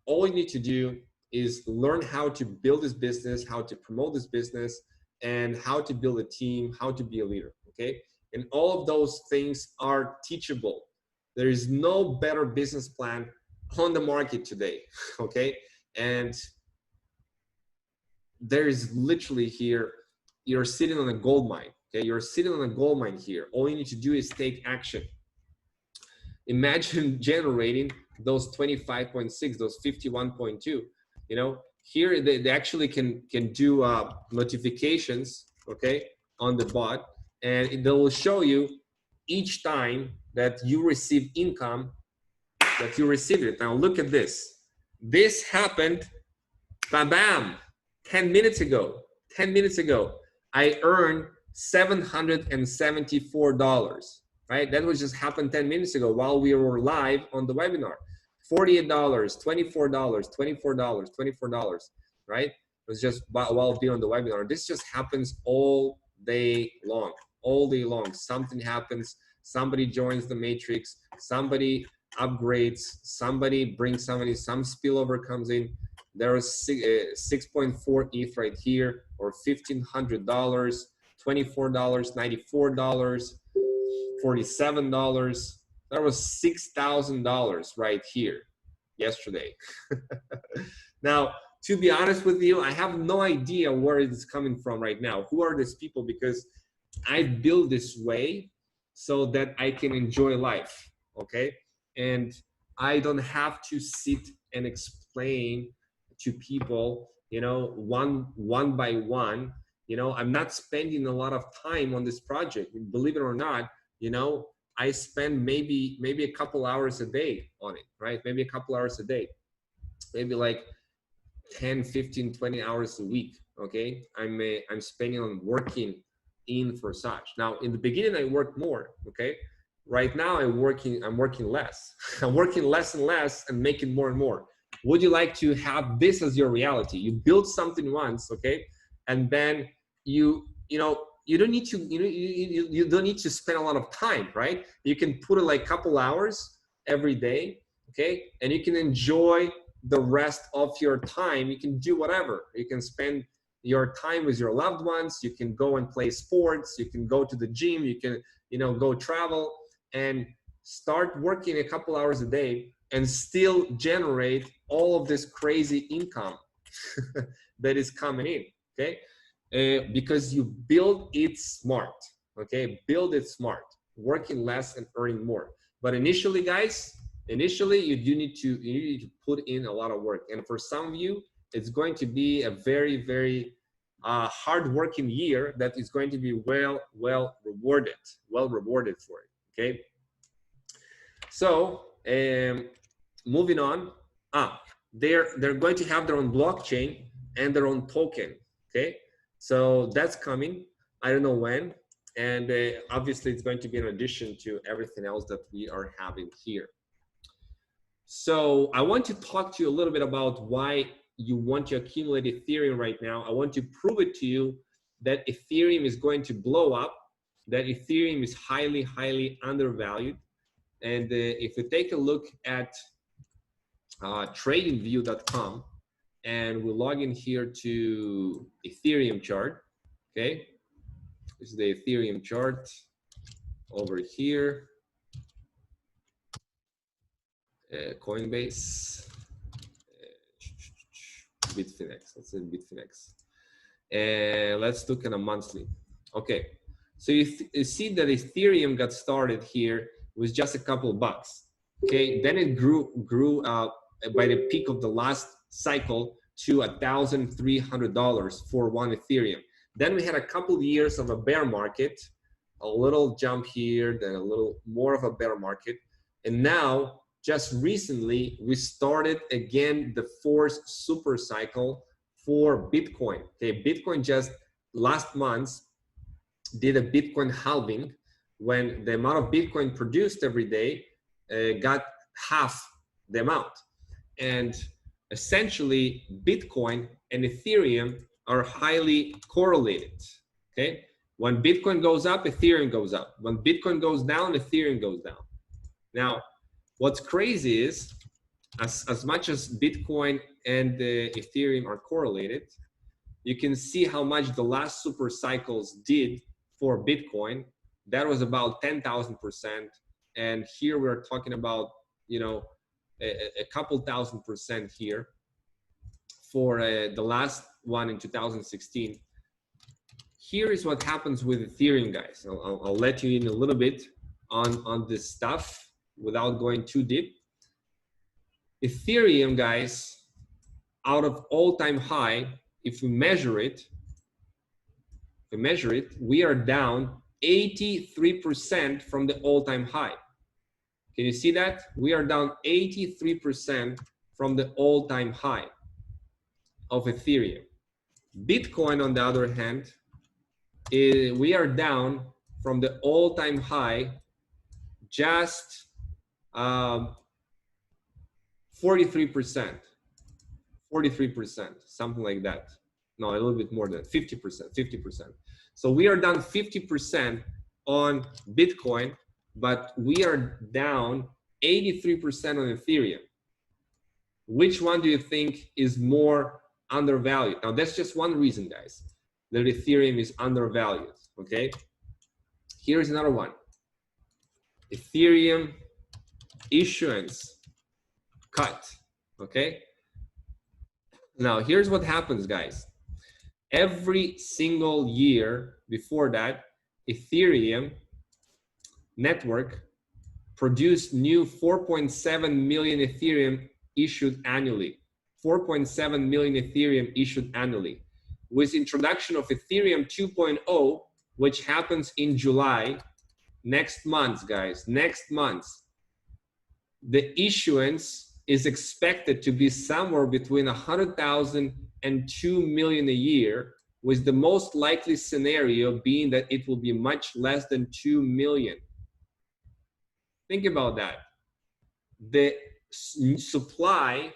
S1: all you need to do is learn how to build this business, how to promote this business, and how to build a team, how to be a leader, okay? And all of those things are teachable. There is no better business plan on the market today, okay? And there is literally here, you're sitting on a gold mine, okay? You're sitting on a gold mine here. All you need to do is take action. Imagine generating those 25.6, those 51.2, you know, here they actually can do notifications, okay, on the bot, and they will show you each time that you receive income, that you receive it. Now look at this. This happened, bam, bam, 10 minutes ago. 10 minutes ago, I earned $774, right? That was just happened 10 minutes ago while we were live on the webinar. $48, $24, $24, $24, right? It was just while being on the webinar. This just happens all day long, all day long. Something happens, somebody joins the matrix, somebody upgrades, somebody brings somebody, some spillover comes in. There is 6.4 ETH right here, or $1,500, $24, $94, $47. That was $6,000 right here yesterday. Now, to be honest with you, I have no idea where it's coming from right now. Who are these people? Because I built this way so that I can enjoy life, okay? And I don't have to sit and explain to people, you know, one by one. You know, I'm not spending a lot of time on this project. Believe it or not, you know, I spend maybe a couple hours a day on it, right? Maybe a couple hours a day, maybe like 10, 15, 20 hours a week, okay? I'm spending on working in Forsage. Now, in the beginning, I worked more, okay? Right now, I'm working less. I'm working less and less and making more and more. Would you like to have this as your reality? You build something once, okay? And then you know, you don't need to, you don't need to spend a lot of time, right? You can put it like a couple hours every day, okay? And you can enjoy the rest of your time. You can do whatever. You can spend your time with your loved ones. You can go and play sports. You can go to the gym. You can, you know, go travel and start working a couple hours a day and still generate all of this crazy income that is coming in, okay? Because you build it smart, okay? Build it smart, working less and earning more. But initially, guys, you need to put in a lot of work. And for some of you, it's going to be a very, very hard-working year that is going to be well rewarded for it, okay? So moving on, they're going to have their own blockchain and their own token, okay? So that's coming. I don't know when. And obviously it's going to be in addition to everything else that we are having here. So I want to talk to you a little bit about why you want to accumulate Ethereum right now. I want to prove it to you that Ethereum is going to blow up, that Ethereum is highly, highly undervalued. And if you take a look at tradingview.com and we log in here to Ethereum chart, okay? This is the Ethereum chart over here. Coinbase, Bitfinex, let's say Bitfinex. And let's look at a monthly. Okay, so you see that Ethereum got started here with just a couple bucks. Okay, then it grew by the peak of the last cycle to $1,300 for one Ethereum. Then we had a couple of years of a bear market, a little jump here, then a little more of a bear market. And now, just recently, we started again the fourth super cycle for Bitcoin. Okay, Bitcoin just last month did a Bitcoin halving when the amount of Bitcoin produced every day got half the amount. And essentially, Bitcoin and Ethereum are highly correlated. Okay, when Bitcoin goes up, Ethereum goes up. When Bitcoin goes down, Ethereum goes down. Now, what's crazy is, as much as Bitcoin and Ethereum are correlated, you can see how much the last super cycles did for Bitcoin. That was about 10,000%. And here we're talking about, you know, a couple thousand% here for the last one in 2016. Here is what happens with Ethereum, guys. I'll let you in a little bit on this stuff without going too deep. Ethereum, guys, out of all-time high, if we measure it, we are down 83% from the all-time high. Can you see that? We are down 83% from the all-time high of Ethereum. Bitcoin, on the other hand, we are down from the all-time high just 43%, something like that. No, a little bit more than 50%. So we are down 50% on Bitcoin, but we are down 83% on Ethereum. Which one do you think is more undervalued? Now, that's just one reason, guys, that Ethereum is undervalued, okay? Here's another one. Ethereum issuance cut, okay? Now, here's what happens, guys. Every single year before that, Ethereum network produced new 4.7 million Ethereum issued annually. 4.7 million Ethereum issued annually. With introduction of Ethereum 2.0, which happens in July, next month, guys, next month, the issuance is expected to be somewhere between 100,000 and 2 million a year, with the most likely scenario being that it will be much less than 2 million. Think about that. The supply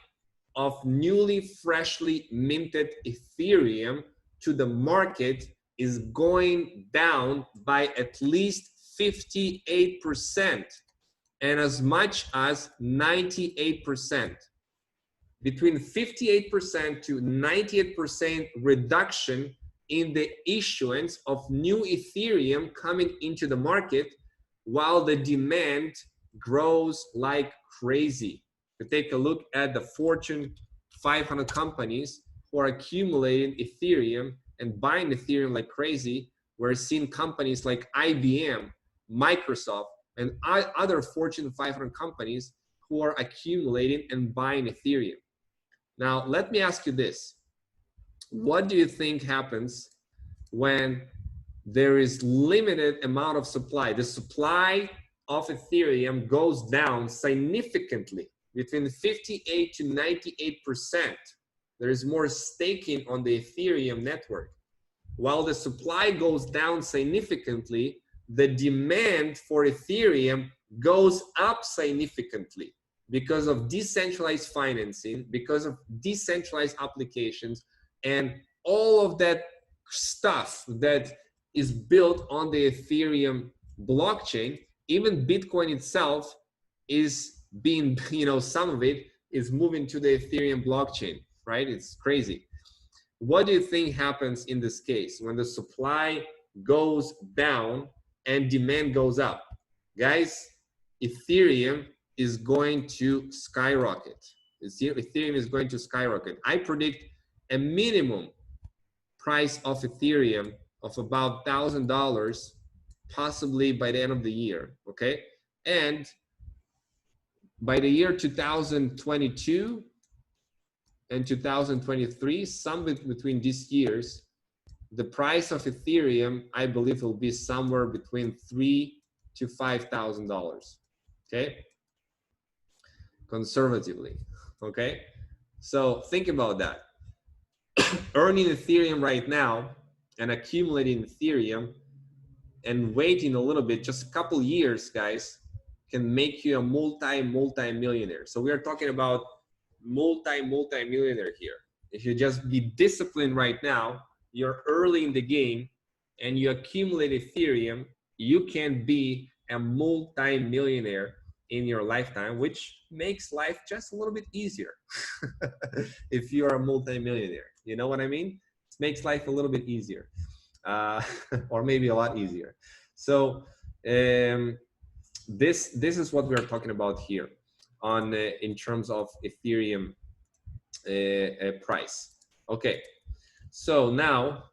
S1: of newly, freshly minted Ethereum to the market is going down by at least 58% and as much as 98%. Between 58% to 98% reduction in the issuance of new Ethereum coming into the market, while the demand grows like crazy. To take a look at the Fortune 500 companies who are accumulating Ethereum and buying Ethereum like crazy, we're seeing companies like IBM, Microsoft, and other Fortune 500 companies who are accumulating and buying Ethereum. Now, let me ask you this. What do you think happens when there is limited amount of supply? The supply of Ethereum goes down significantly, between 58 to 98%. There is more staking on the Ethereum network. while the supply goes down significantly, the demand for Ethereum goes up significantly because of decentralized financing, because of decentralized applications, and all of that stuff that is built on the Ethereum blockchain. Even Bitcoin itself is being, some of it is moving to the Ethereum blockchain, right? It's crazy. What do you think happens in this case when the supply goes down and demand goes up? Guys, Ethereum is going to skyrocket. Ethereum is going to skyrocket. I predict a minimum price of Ethereum of about $1,000, possibly by the end of the year, okay? And by the year 2022 and 2023, somewhere between these years, the price of Ethereum, I believe, will be somewhere between $3,000 to $5,000, okay? Conservatively, okay? So think about that. Earning Ethereum right now and accumulating Ethereum and waiting a little bit, just a couple years, guys, can make you a multi-millionaire. So we are talking about multi-millionaire here. If you just be disciplined right now, you're early in the game and you accumulate Ethereum, you can be a multi-millionaire in your lifetime, which makes life just a little bit easier. If you're a multi-millionaire, you know what I mean? It makes life a little bit easier, or maybe a lot easier. So this is what we're talking about here on in terms of Ethereum price. Okay, so now,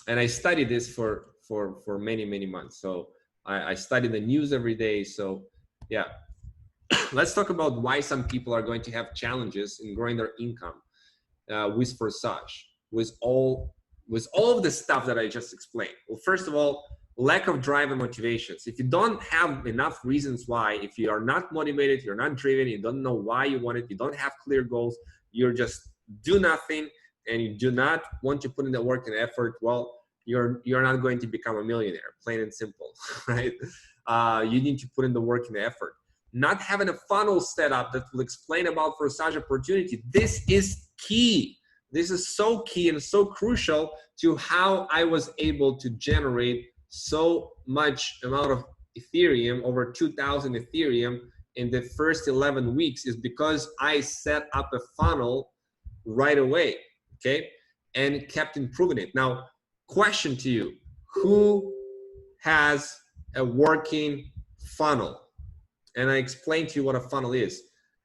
S1: and I studied this for many months. So I study the news every day. So yeah, let's talk about why some people are going to have challenges in growing their income with Forsage, with all of the stuff that I just explained. Well, first of all, lack of drive and motivations. If you don't have enough reasons why, if you are not motivated, you're not driven, you don't know why you want it, you don't have clear goals, you're just do nothing, and you do not want to put in the work and effort, well, you're not going to become a millionaire, plain and simple, right? You need to put in the work and the effort. Not having a funnel set up that will explain about Forsage opportunity. This is key. This is so key and so crucial to how I was able to generate so much amount of Ethereum, over 2,000 Ethereum in the first 11 weeks, is because I set up a funnel right away, okay? And kept improving it. Now, question to you, who has a working funnel? And I explained to you what a funnel is.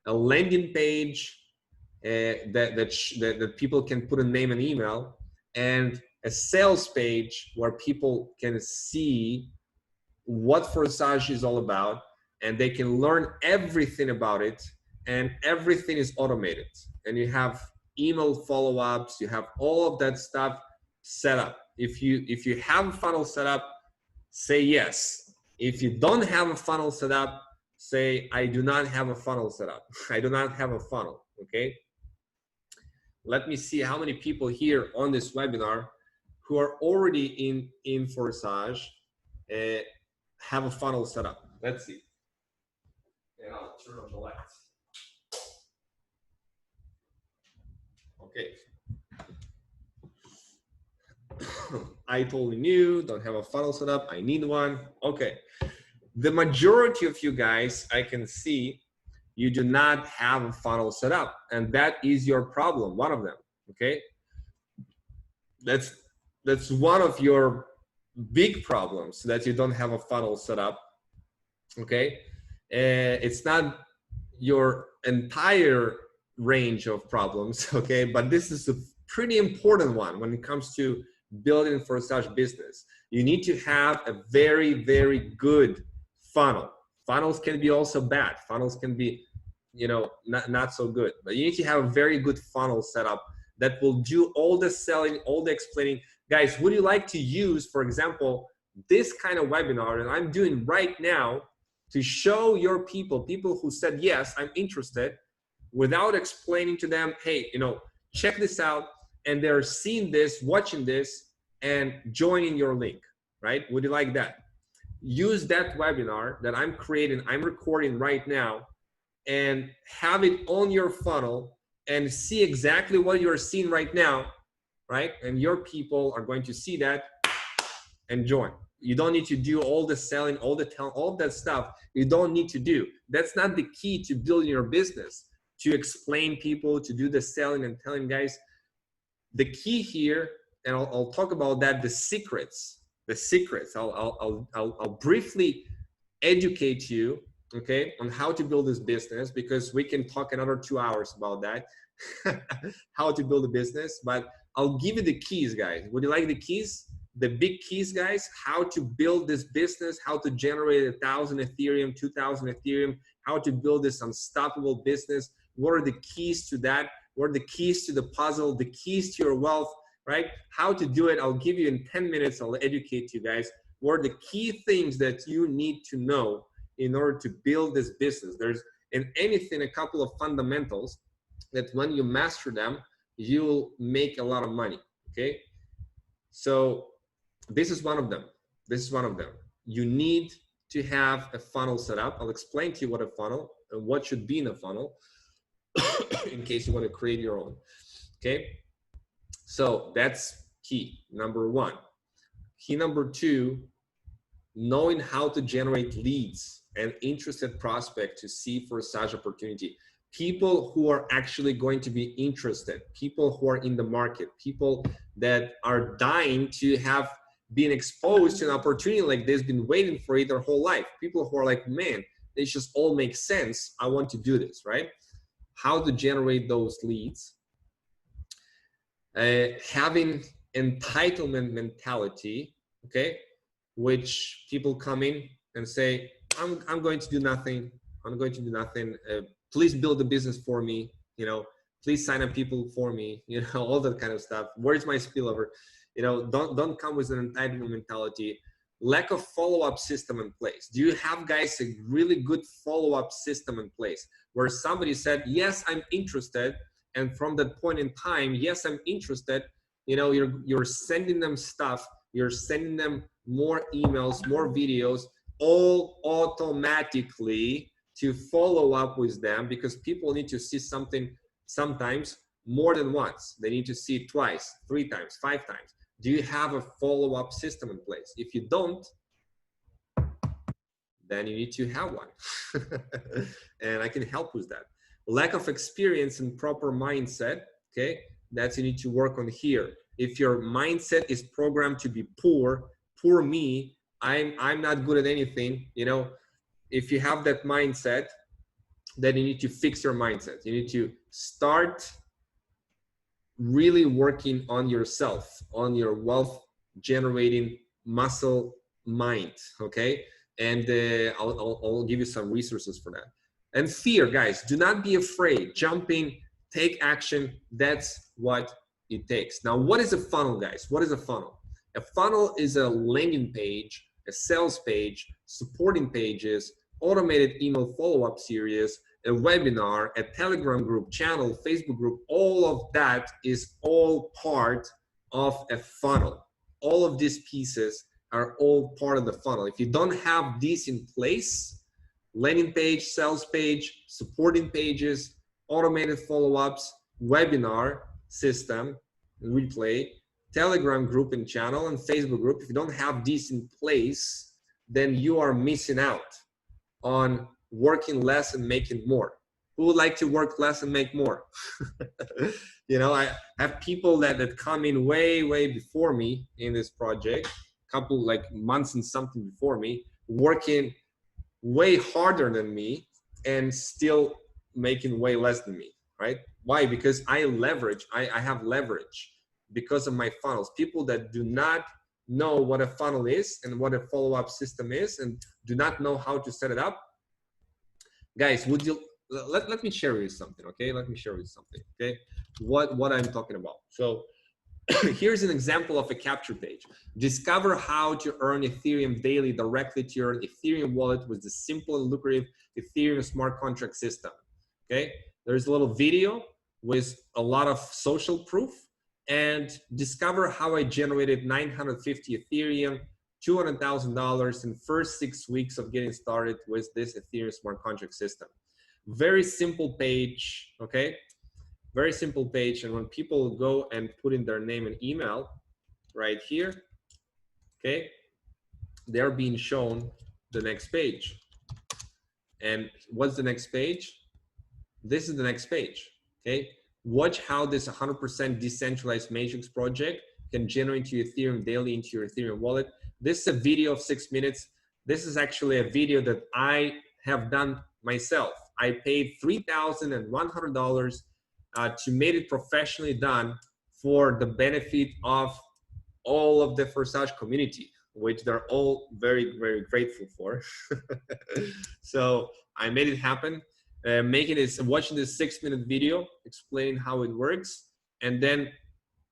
S1: A landing page that people can put a name and email, and a sales page where people can see what Forsage is all about, and they can learn everything about it, and everything is automated. And you have email follow-ups, you have all of that stuff set up. If you have a funnel set up, say yes. If you don't have a funnel set up, say I do not have a funnel set up. I do not have a funnel, okay? Let me see how many people here on this webinar who are already in Forsage have a funnel set up. Let's see. And I'll turn on the lights. Okay. I totally new, don't have a funnel set up. I need one. Okay. The majority of you guys, I can see, you do not have a funnel set up, and that is your problem, one of them, okay? That's one of your big problems, that you don't have a funnel set up, okay? It's not your entire range of problems, okay? But this is a pretty important one when it comes to building Forsage business. You need to have a very, very good funnel. Funnels can be also bad. Funnels can be, not so good. But you need to have a very good funnel set up that will do all the selling, all the explaining. Guys, would you like to use, for example, this kind of webinar that I'm doing right now to show your people who said, yes, I'm interested, without explaining to them, hey, check this out, and they're seeing this, watching this, and join in your link, right? Would you like that? Use that webinar that I'm creating, I'm recording right now, and have it on your funnel and see exactly what you're seeing right now, right? And your people are going to see that and join. You don't need to do all the selling, all the telling, all that stuff. You don't need to do. That's not the key to building your business, to explain people, to do the selling and telling guys. The key here, and I'll talk about that, the secrets. I'll briefly educate you, okay, on how to build this business, because we can talk another 2 hours about that, how to build a business. But I'll give you the keys, guys. Would you like the keys? The big keys, guys, how to build this business, how to generate 1,000 Ethereum, 2,000 Ethereum, how to build this unstoppable business. What are the keys to that? What are the keys to the puzzle, the keys to your wealth, right? How to do it, I'll give you in 10 minutes. I'll educate you guys. What are the key things that you need to know in order to build this business? There's in anything a couple of fundamentals that when you master them, you'll make a lot of money, okay? So this is one of them. This is one of them. You need to have a funnel set up. I'll explain to you what a funnel and what should be in a funnel in case you want to create your own, okay? So that's key number one. Key number two, knowing how to generate leads and interested prospect to see Forsage opportunity. People who are actually going to be interested, people who are in the market, people that are dying to have been exposed to an opportunity like this, been waiting for it their whole life. People who are like, man, this just all makes sense. I want to do this, right? How to generate those leads. Having entitlement mentality, okay, which people come in and say, I'm going to do nothing. I'm going to do nothing. Please build a business for me. You know, please sign up people for me. You know, all that kind of stuff. Where's my spillover? You know, don't come with an entitlement mentality. Lack of follow-up system in place. Do you have, guys, a really good follow-up system in place where somebody said, yes, I'm interested, and from that point in time, yes, I'm interested, you know, you're sending them stuff, you're sending them more emails, more videos, all automatically to follow up with them, because people need to see something sometimes more than once. They need to see it twice, 3 times, 5 times. Do you have a follow-up system in place? If you don't, then you need to have one. And I can help with that. Lack of experience and proper mindset, okay? That's you need to work on here. If your mindset is programmed to be poor me, I'm not good at anything, you know, if you have that mindset, then you need to fix your mindset. You need to start really working on yourself, on your wealth generating muscle mind, okay? And I'll give you some resources for that. And fear, guys, do not be afraid. Jump in, take action. That's what it takes. Now, what is a funnel, guys? What is a funnel? A funnel is a landing page, a sales page, supporting pages, automated email follow-up series, a webinar, a Telegram group, channel, Facebook group. All of that is all part of a funnel. All of these pieces are all part of the funnel. If you don't have these in place, landing page, sales page, supporting pages, automated follow-ups, webinar system, replay, Telegram group and channel, and Facebook group, if you don't have these in place, then you are missing out on working less and making more. Who would like to work less and make more? You know, I have people that come in way before me in this project, couple like months and something before me, working way harder than me and still making way less than me, right? Why? Because I have leverage because of my funnels. People that do not know what a funnel is and what a follow-up system is and do not know how to set it up, guys, would you let me share with you something, okay? Let me share with you something, okay? What I'm talking about. So here's an example of a capture page. Discover how to earn Ethereum daily directly to your Ethereum wallet with the simple and lucrative Ethereum smart contract system. Okay, there's a little video with a lot of social proof. and discover how I generated 950 Ethereum, $200,000 in first 6 weeks of getting started with this Ethereum smart contract system. Very simple page, okay? Very simple page. And when people go and put in their name and email right here, okay, they're being shown the next page. And what's the next page? This is the next page, okay? Watch how this 100% decentralized matrix project can generate your Ethereum daily into your Ethereum wallet. This is a video of 6 minutes. This is actually a video that I have done myself. I paid $3,100 to make it professionally done for the benefit of all of the Forsage community, which they're all very, very grateful for. So I made it happen. Watching this 6-minute video explaining how it works, and then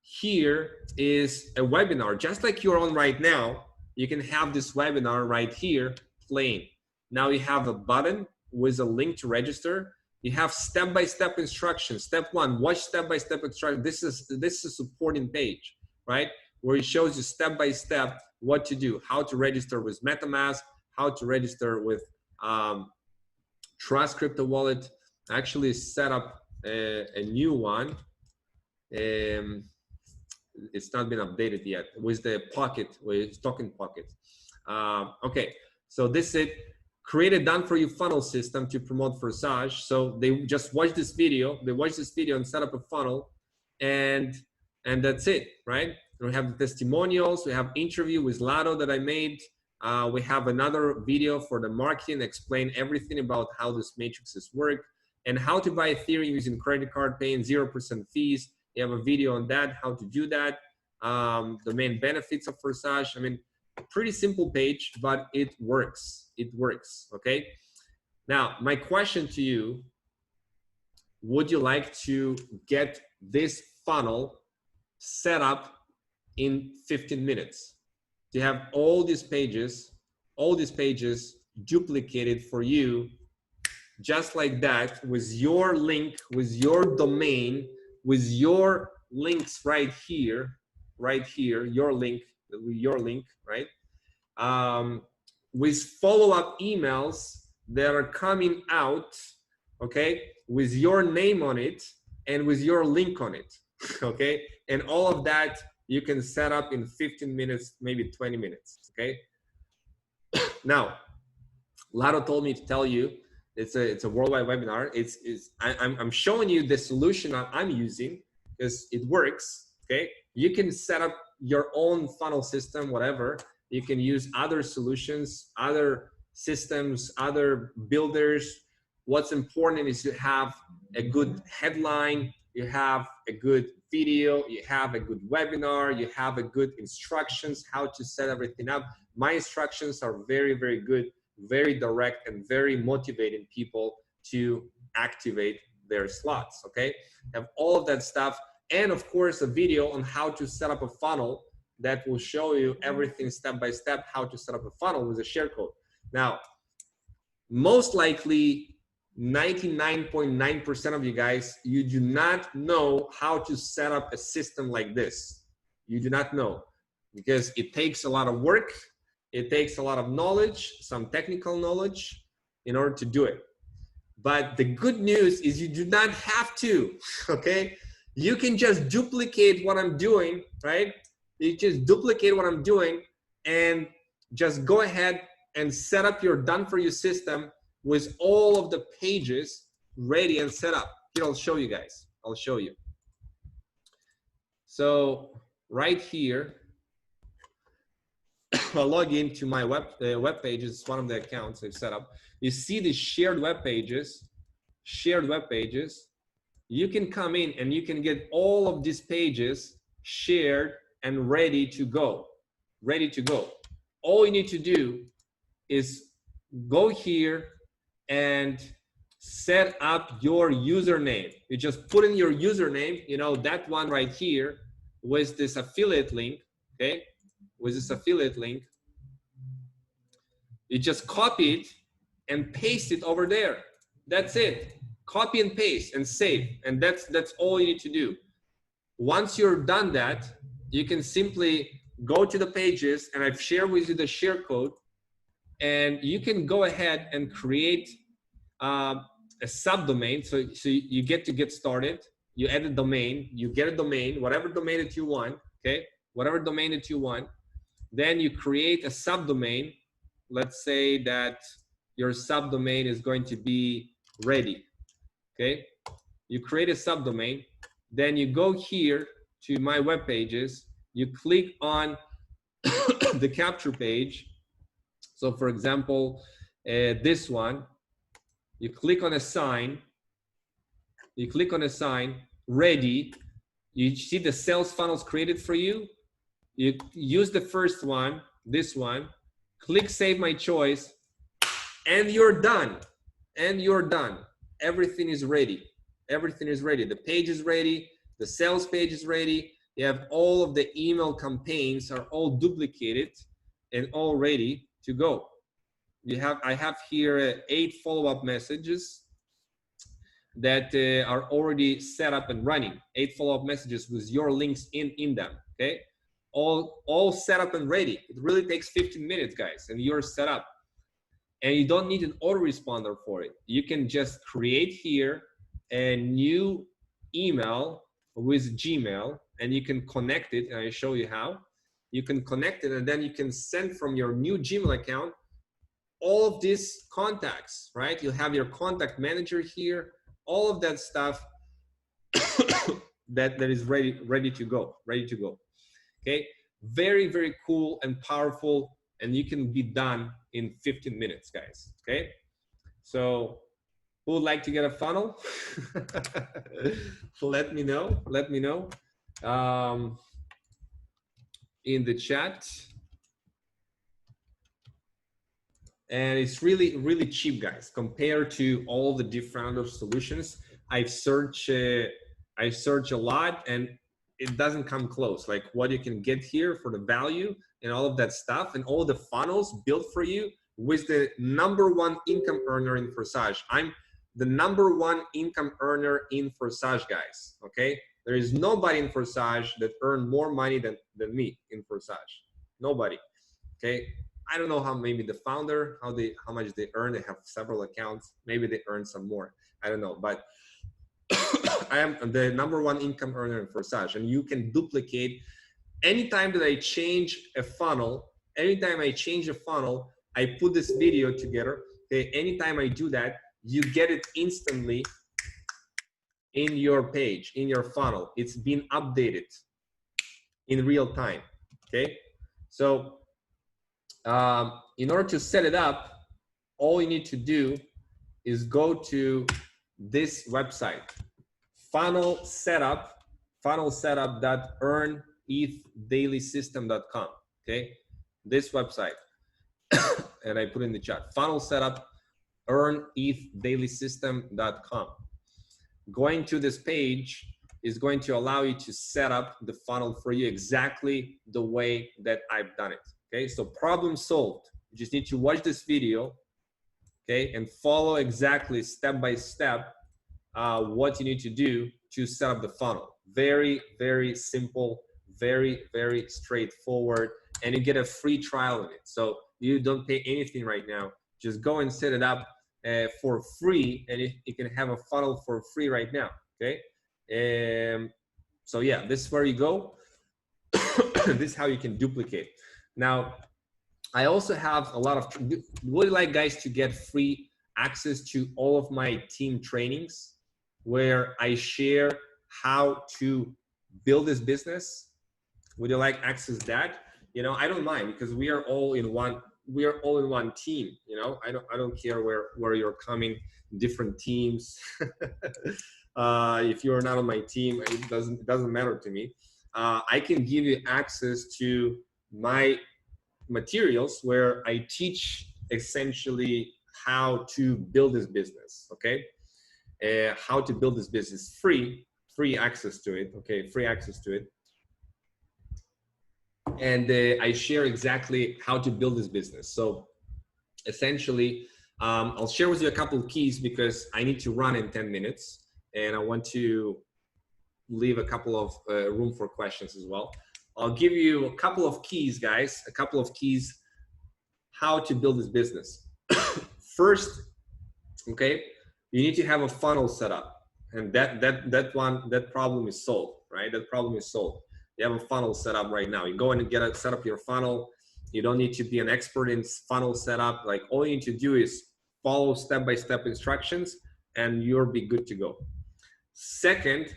S1: here is a webinar just like you're on right now. You can have this webinar right here playing. Now you have a button with a link to register. You have step-by-step instructions. Step 1, watch step-by-step instructions. This is a supporting page, right, where it shows you step-by-step what to do, how to register with MetaMask, how to register with Trust Crypto Wallet. Actually set up a new one. It's not been updated yet with the Pocket, with Token Pocket. Okay, so this is it. Create a done-for-you funnel system to promote Forsage. So they just watch this video. They watch this video and set up a funnel, and that's it, right? We have the testimonials. We have interview with Lado that I made. We have another video for the marketing, explain everything about how this matrices work and how to buy Ethereum using credit card, paying 0% fees. You have a video on that, how to do that, the main benefits of Forsage. I mean, pretty simple page, but it works. It works, okay? Now, my question to you, would you like to get this funnel set up in 15 minutes? To have all these pages duplicated for you, just like that, with your link, with your domain, with your links right here, your link, right? With follow-up emails that are coming out, okay, with your name on it and with your link on it, okay? And all of that you can set up in 15 minutes, maybe 20 minutes, okay? Now, Lado told me to tell you, it's a worldwide webinar. I'm showing you the solution I'm using because it works, okay? You can set up your own funnel system, whatever. You can use other solutions, other systems, other builders. What's important is you have a good headline, you have a good video, you have a good webinar, you have a good instructions, how to set everything up. My instructions are very, very good, very direct, and very motivating people to activate their slots, okay? Have all of that stuff, and of course a video on how to set up a funnel that will show you everything step by step, how to set up a funnel with a share code. Now, most likely 99.9% of you guys, you do not know how to set up a system like this. You do not know, because it takes a lot of work. It takes a lot of knowledge, some technical knowledge in order to do it. But the good news is you do not have to, okay? You can just duplicate what I'm doing, right? You just duplicate what I'm doing and just go ahead and set up your done-for-you system with all of the pages ready and set up. Here, I'll show you guys. I'll show you. So right here, I'll log into my web pages. It's one of the accounts I've set up. You see the shared web pages. You can come in and you can get all of these pages shared and ready to go. All you need to do is go here and set up your username. You just put in your username, you know, that one right here with this affiliate link, okay? With this affiliate link. You just copy it and paste it over there. That's it. Copy and paste and save. And that's all you need to do. Once you're done that, you can simply go to the pages, and I've shared with you the share code, and you can go ahead and create a subdomain. So you get started. You add a domain, you get a domain, whatever domain that you want, okay? Whatever domain that you want. Then you create a subdomain. Let's say that your subdomain is going to be ready, okay? You create a subdomain, then you go here to my web pages, you click on the capture page. So for example, this one, you click on assign, ready, you see the sales funnels created for you. You use the first one, this one, click save my choice, and you're done. Everything is ready. Everything is ready. The page is ready. The sales page is ready. You have all of the email campaigns are all duplicated and all ready to go. I have here 8 follow-up messages that are already set up and running. 8 follow-up messages with your links in them. Okay, all set up and ready. It really takes 15 minutes, guys, and you're set up. And you don't need an autoresponder for it. You can just create here a new email with Gmail, and you can connect it, and I show you how. You can connect it, and then you can send from your new Gmail account all of these contacts, right? You'll have your contact manager here, all of that stuff that is ready to go. Okay, very, very cool and powerful, and you can be done in 15 minutes, guys. Okay, so who would like to get a funnel? Let me know. In the chat. And it's really, really cheap, guys, compared to all the different other solutions. I've searched a lot, and it doesn't come close. Like what you can get here for the value and all of that stuff, and all the funnels built for you with the #1 income earner in Forsage. I'm the #1 income earner in Forsage, guys. Okay, there is nobody in Forsage that earned more money than me in Forsage. Nobody. Okay, I don't know how, maybe the founder, how much they earn. They have several accounts. Maybe they earn some more. I don't know, but I am the #1 income earner in Forsage, and you can duplicate anytime that I change a funnel. Anytime I change a funnel, I put this video together. Okay, anytime I do that, you get it instantly in your page, in your funnel. It's been updated in real time. Okay, so in order to set it up, all you need to do is go to this website, funnelsetup.earnethdailysystem.com. Okay, this website, and I put in the chat, funnel setup earnethdailysystem.com. Going to this page is going to allow you to set up the funnel for you exactly the way that I've done it. Okay, so problem solved. You just need to watch this video, okay, and follow exactly step by step what you need to do to set up the funnel. Very, very simple, very, very straightforward, and you get a free trial of it. So you don't pay anything right now. Just go and set it up for free, and you can have a funnel for free right now. Okay, so yeah, this is where you go. This is how you can duplicate. Now, I also have a lot of, would you like guys to get free access to all of my team trainings where I share how to build this business? Would you like access to that? You know, I don't mind, because we are all in one team. You know, I don't care where you're coming, different teams. If you're not on my team, it doesn't matter to me. I can give you access to my materials where I teach essentially how to build this business. Okay, how to build this business, free access to it. Okay, free access to it. And I share exactly how to build this business. So essentially, I'll share with you a couple of keys, because I need to run in 10 minutes, and I want to leave a couple of room for questions as well. I'll give you a couple of keys, guys, a couple of keys how to build this business. First, okay, you need to have a funnel set up, and that problem is solved, right? That problem is solved. You have a funnel set up right now. You go in and set up your funnel. You don't need to be an expert in funnel setup. Like, all you need to do is follow step-by-step instructions and you'll be good to go. Second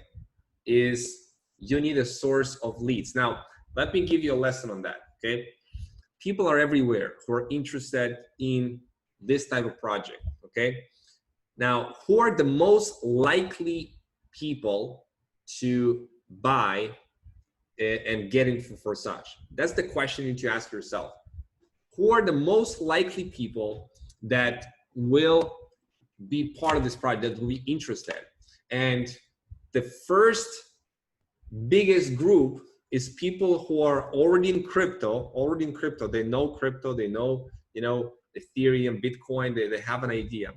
S1: is you need a source of leads. Now, let me give you a lesson on that, okay? People are everywhere who are interested in this type of project, okay? Now, who are the most likely people to buy and get into Forsage? That's the question you need to ask yourself. Who are the most likely people that will be part of this project, that will be interested? And the first biggest group is people who are already in crypto, they know crypto, they know, Ethereum, Bitcoin, they have an idea,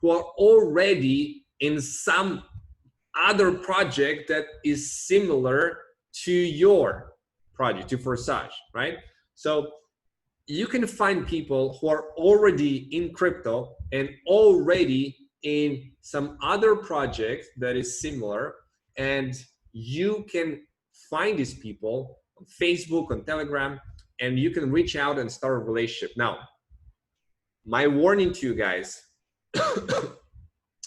S1: who are already in some other project that is similar to your project, to Forsage, right? So you can find people who are already in crypto and already in some other project that is similar, and you can find these people on Facebook, on Telegram, and you can reach out and start a relationship. Now, my warning to you guys,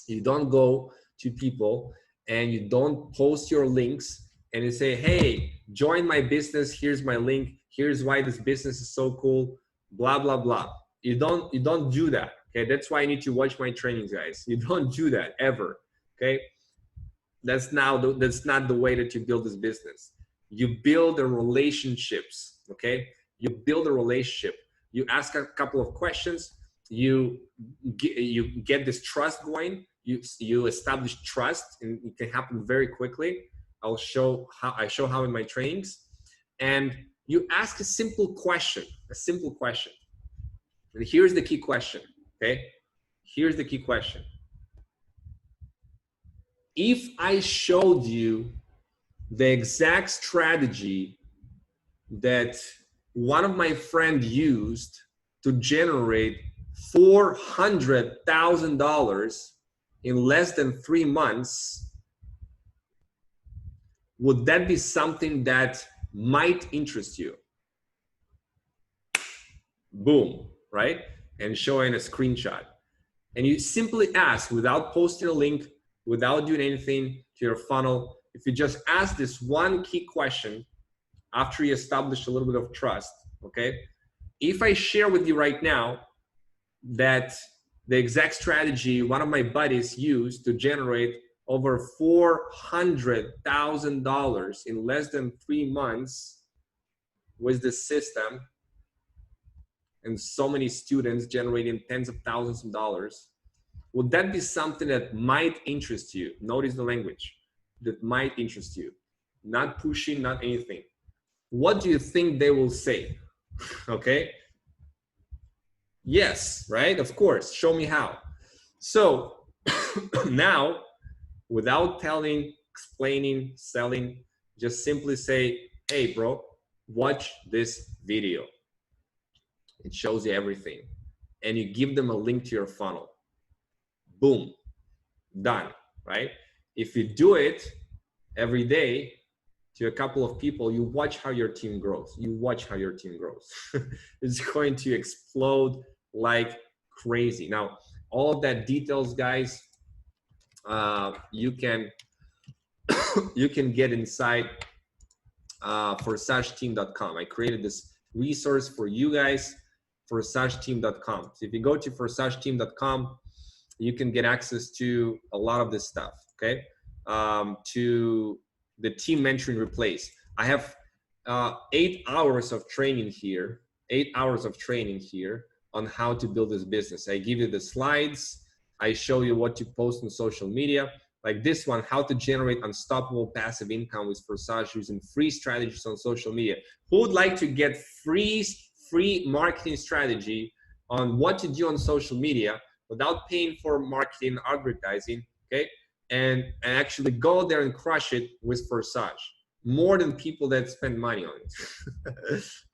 S1: you don't go to people and you don't post your links and you say, hey, join my business, here's my link, here's why this business is so cool, blah, blah, blah. You don't do that, okay? That's why you need to watch my trainings, guys. You don't do that ever, okay? That's not the way that you build this business. You build the relationships, okay? You build a relationship. You ask a couple of questions. You get this trust going. You establish trust, and it can happen very quickly. I show how in my trainings. And you ask a simple question. And here's the key question, okay? Here's the key question. If I showed you the exact strategy that one of my friends used to generate $400,000 in less than 3 months, would that be something that might interest you? Boom, right? And showing a screenshot. And you simply ask, without posting a link, without doing anything to your funnel, if you just ask this one key question after you establish a little bit of trust, okay? If I share with you right now that the exact strategy one of my buddies used to generate over $400,000 in less than 3 months with the system, and so many students generating tens of thousands of dollars, would that be something that might interest you? Notice the language, that might interest you. Not pushing, not anything. What do you think they will say? Okay? Yes, right? Of course. Show me how. So now, without telling, explaining, selling, just simply say, hey, bro, watch this video. It shows you everything. And you give them a link to your funnel. Boom, done, right? If you do it every day to a couple of people, you watch how your team grows. It's going to explode like crazy. Now, all of that details, guys, you can get inside forsageteam.com. I created this resource for you guys, forsageteam.com. So if you go to forsageteam.com, you can get access to a lot of this stuff, okay? To the team mentoring replace. I have 8 hours of training here, on how to build this business. I give you the slides. I show you what to post on social media. Like this one, how to generate unstoppable passive income with Forsage using free strategies on social media. Who would like to get free marketing strategy on what to do on social media without paying for marketing advertising, okay? and actually go there and crush it with Forsage, more than people that spend money on it.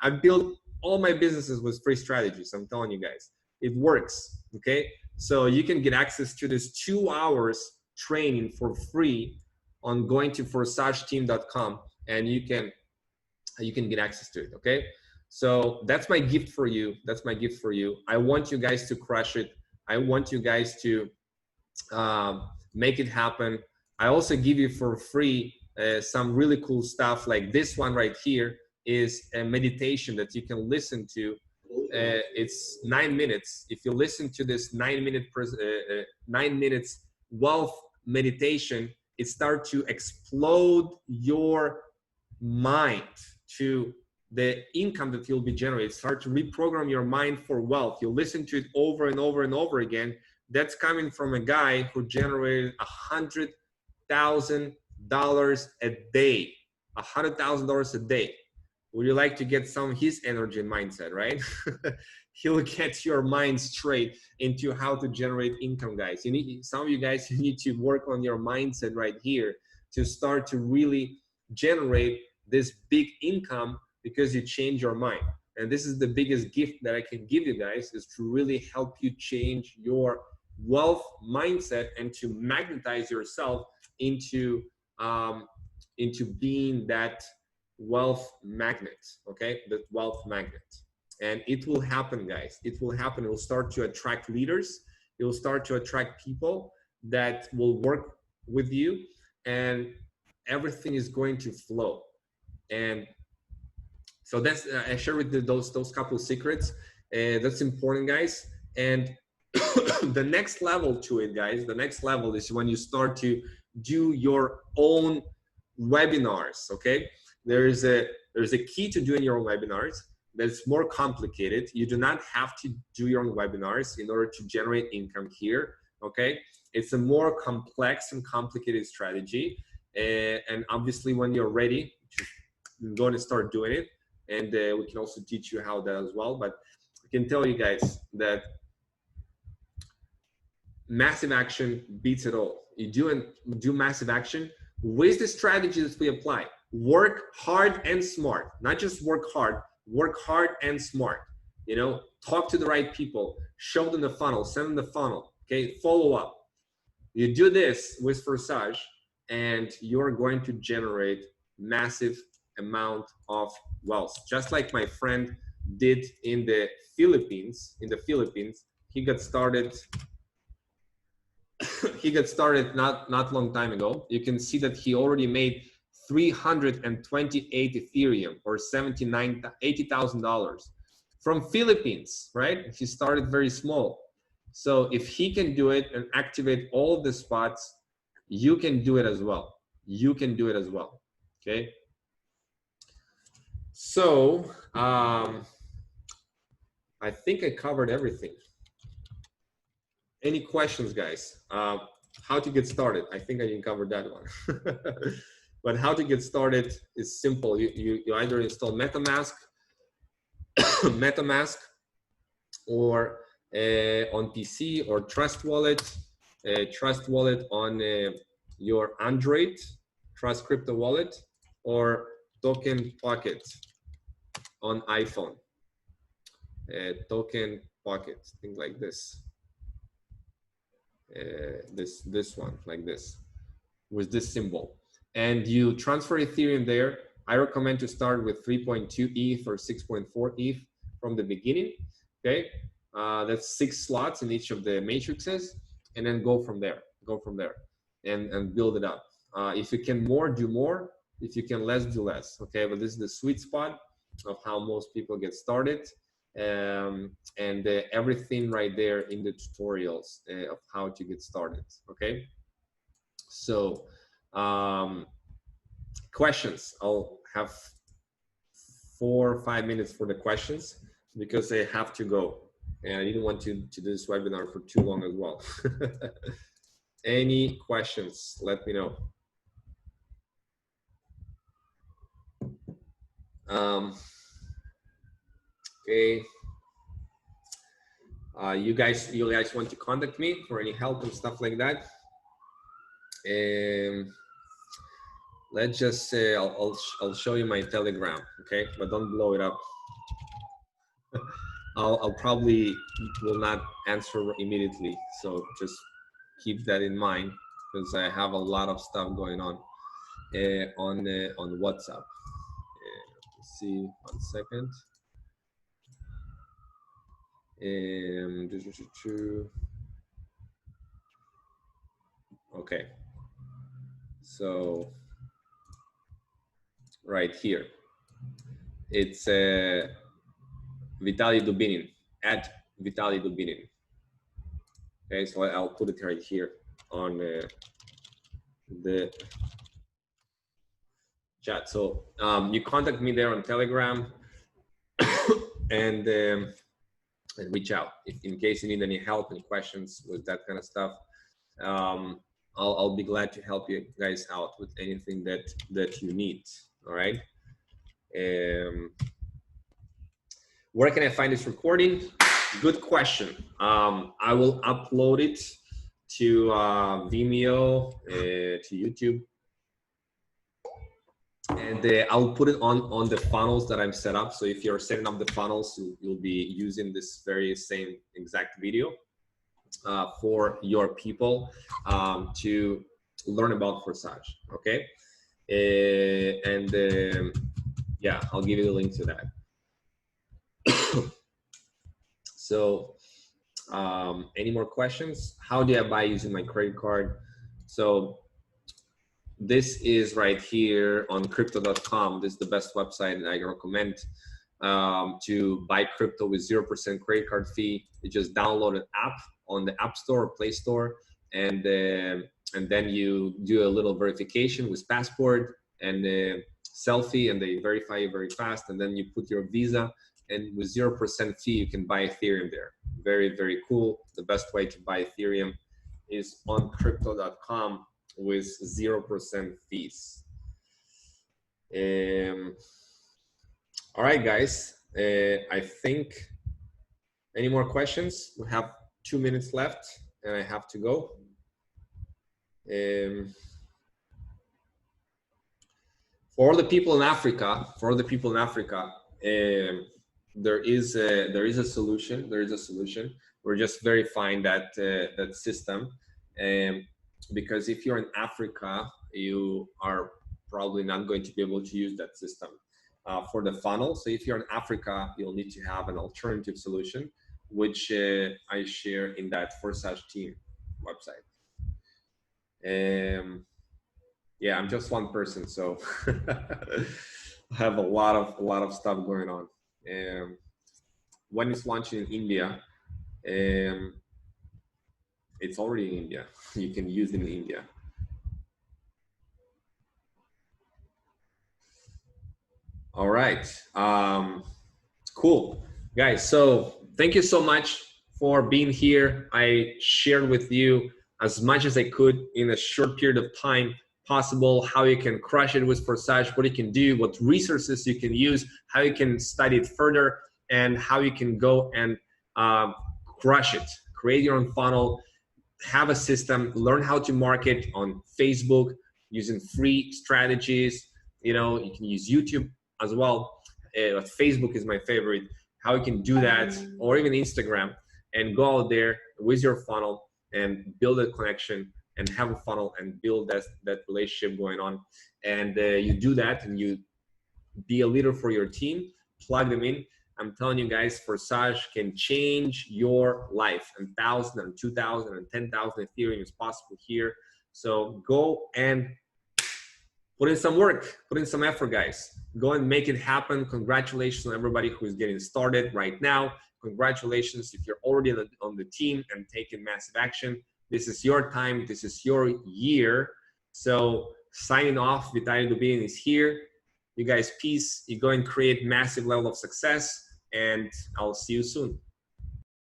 S1: I built all my businesses with free strategies. I'm telling you guys, it works. Okay, so you can get access to this 2 hours training for free on going to forsageteam.com, and you can get access to it. Okay, so that's my gift for you. That's my gift for you. I want you guys to crush it. I want you guys to make it happen. I also give you for free some really cool stuff, like this one right here is a meditation that you can listen to. It's 9 minutes. If you listen to this 9 minutes wealth meditation, it starts to explode your mind to the income that you'll be generating. Start to reprogram your mind for wealth. You listen to it over and over and over again. That's coming from a guy who generated $100,000 a day. $100,000 a day. Would you like to get some of his energy and mindset, right? He'll get your mind straight into how to generate income, guys. You need, some of you guys, you need to work on your mindset right here to start to really generate this big income, because you change your mind. And this is the biggest gift that I can give you guys, is to really help you change your wealth mindset and to magnetize yourself into being that wealth magnet. Okay, that wealth magnet. And it will happen, guys. It will happen. It will start to attract leaders. It will start to attract people that will work with you, and everything is going to flow. And so that's I share with you those couple of secrets. That's important, guys. And the next level to it, guys, the next level is when you start to do your own webinars. Okay, there's a key to doing your own webinars that's more complicated. You do not have to do your own webinars in order to generate income here. Okay, it's a more complex and complicated strategy, and obviously when you're ready, you're going to start doing it, and we can also teach you how that as well. But I can tell you guys that massive action beats it all. You do massive action with the strategies we apply. Work hard and smart, not just work hard and smart. You know, talk to the right people, show them the funnel, send them the funnel. Okay, follow up. You do this with Forsage, and you're going to generate massive amount of wealth, just like my friend did in the Philippines. He got started not long time ago. You can see that he already made 328 Ethereum, or $80,000 from Philippines, right? He started very small. So if he can do it and activate all of the spots, you can do it as well. You can do it as well. Okay. So I think I covered everything. Any questions, guys? How to get started? I think I didn't cover that one. But how to get started is simple. You either install MetaMask, or on PC, or Trust Wallet on your Android, Trust Crypto Wallet, or Token Pocket on iPhone. Token Pocket, things like this. This one, like this, with this symbol, and you transfer Ethereum there. I recommend to start with 3.2 ETH or 6.4 ETH from the beginning. Okay, that's 6 slots in each of the matrices, and then go from there, and build it up. If you can more, do more. If you can less, do less. Okay, but this is the sweet spot of how most people get started. And everything right there in the tutorials of how to get started. Okay, so questions. I'll have 4 or 5 minutes for the questions, because I have to go, and I didn't want to do this webinar for too long as well. Any questions, let me know. Okay. You guys want to contact me for any help and stuff like that? Let's just say I'll show you my Telegram, okay? But don't blow it up. I'll probably will not answer immediately, so just keep that in mind because I have a lot of stuff going on WhatsApp. Let's see, 1 second. Okay, so right here, it's Vitaliy Dubinin, at Vitaliy Dubinin. Okay, so I'll put it right here on the chat. So you contact me there on Telegram and reach out if in case you need any help, any questions with that kind of stuff. I'll be glad to help you guys out with anything that you need. All right. Where can I find this recording? Good question. I will upload it to Vimeo, to YouTube, and I'll put it on the funnels that I'm set up. So if you're setting up the funnels, you'll be using this very same exact video for your people to learn about Forsage. Okay, yeah, I'll give you the link to that. So any more questions? How do I buy using my credit card? So this is right here on crypto.com. This is the best website and I recommend to buy crypto with 0% credit card fee. You just download an app on the App Store or Play Store, and then you do a little verification with passport and selfie, and they verify you very fast, and then you put your Visa, and with 0% fee you can buy Ethereum there. Very, very cool. The best way to buy Ethereum is on crypto.com with 0% fees. All right, guys, I think, any more questions? We have 2 minutes left and I have to go. For the people in Africa, there is a solution. We're just verifying that that system, because if you're in Africa, you are probably not going to be able to use that system for the funnel. So if you're in Africa, you'll need to have an alternative solution, which I share in that Forsage team website. Yeah, I'm just one person, so I have a lot of stuff going on. When it's launching in India, it's already in India. You can use it in India. All right, cool, guys. So thank you so much for being here. I shared with you as much as I could in a short period of time possible, how you can crush it with Forsage, what you can do, what resources you can use, how you can study it further, and how you can go and crush it. Create your own funnel, have a system, learn how to market on Facebook using free strategies. You know, you can use YouTube as well. But Facebook is my favorite. How you can do that, or even Instagram, and go out there with your funnel and build a connection and have a funnel and build that relationship going on. And you do that and you be a leader for your team, plug them in. I'm telling you guys, Forsage can change your life, and 1,000 and 2,000 and 10,000 Ethereum is possible here. So go and put in some work, put in some effort, guys. Go and make it happen. Congratulations on everybody who is getting started right now. Congratulations if you're already on the team and taking massive action. This is your time. This is your year. So signing off, Vitaliy Dubinin is here. You guys, peace. You go and create massive level of success, and I'll see you soon.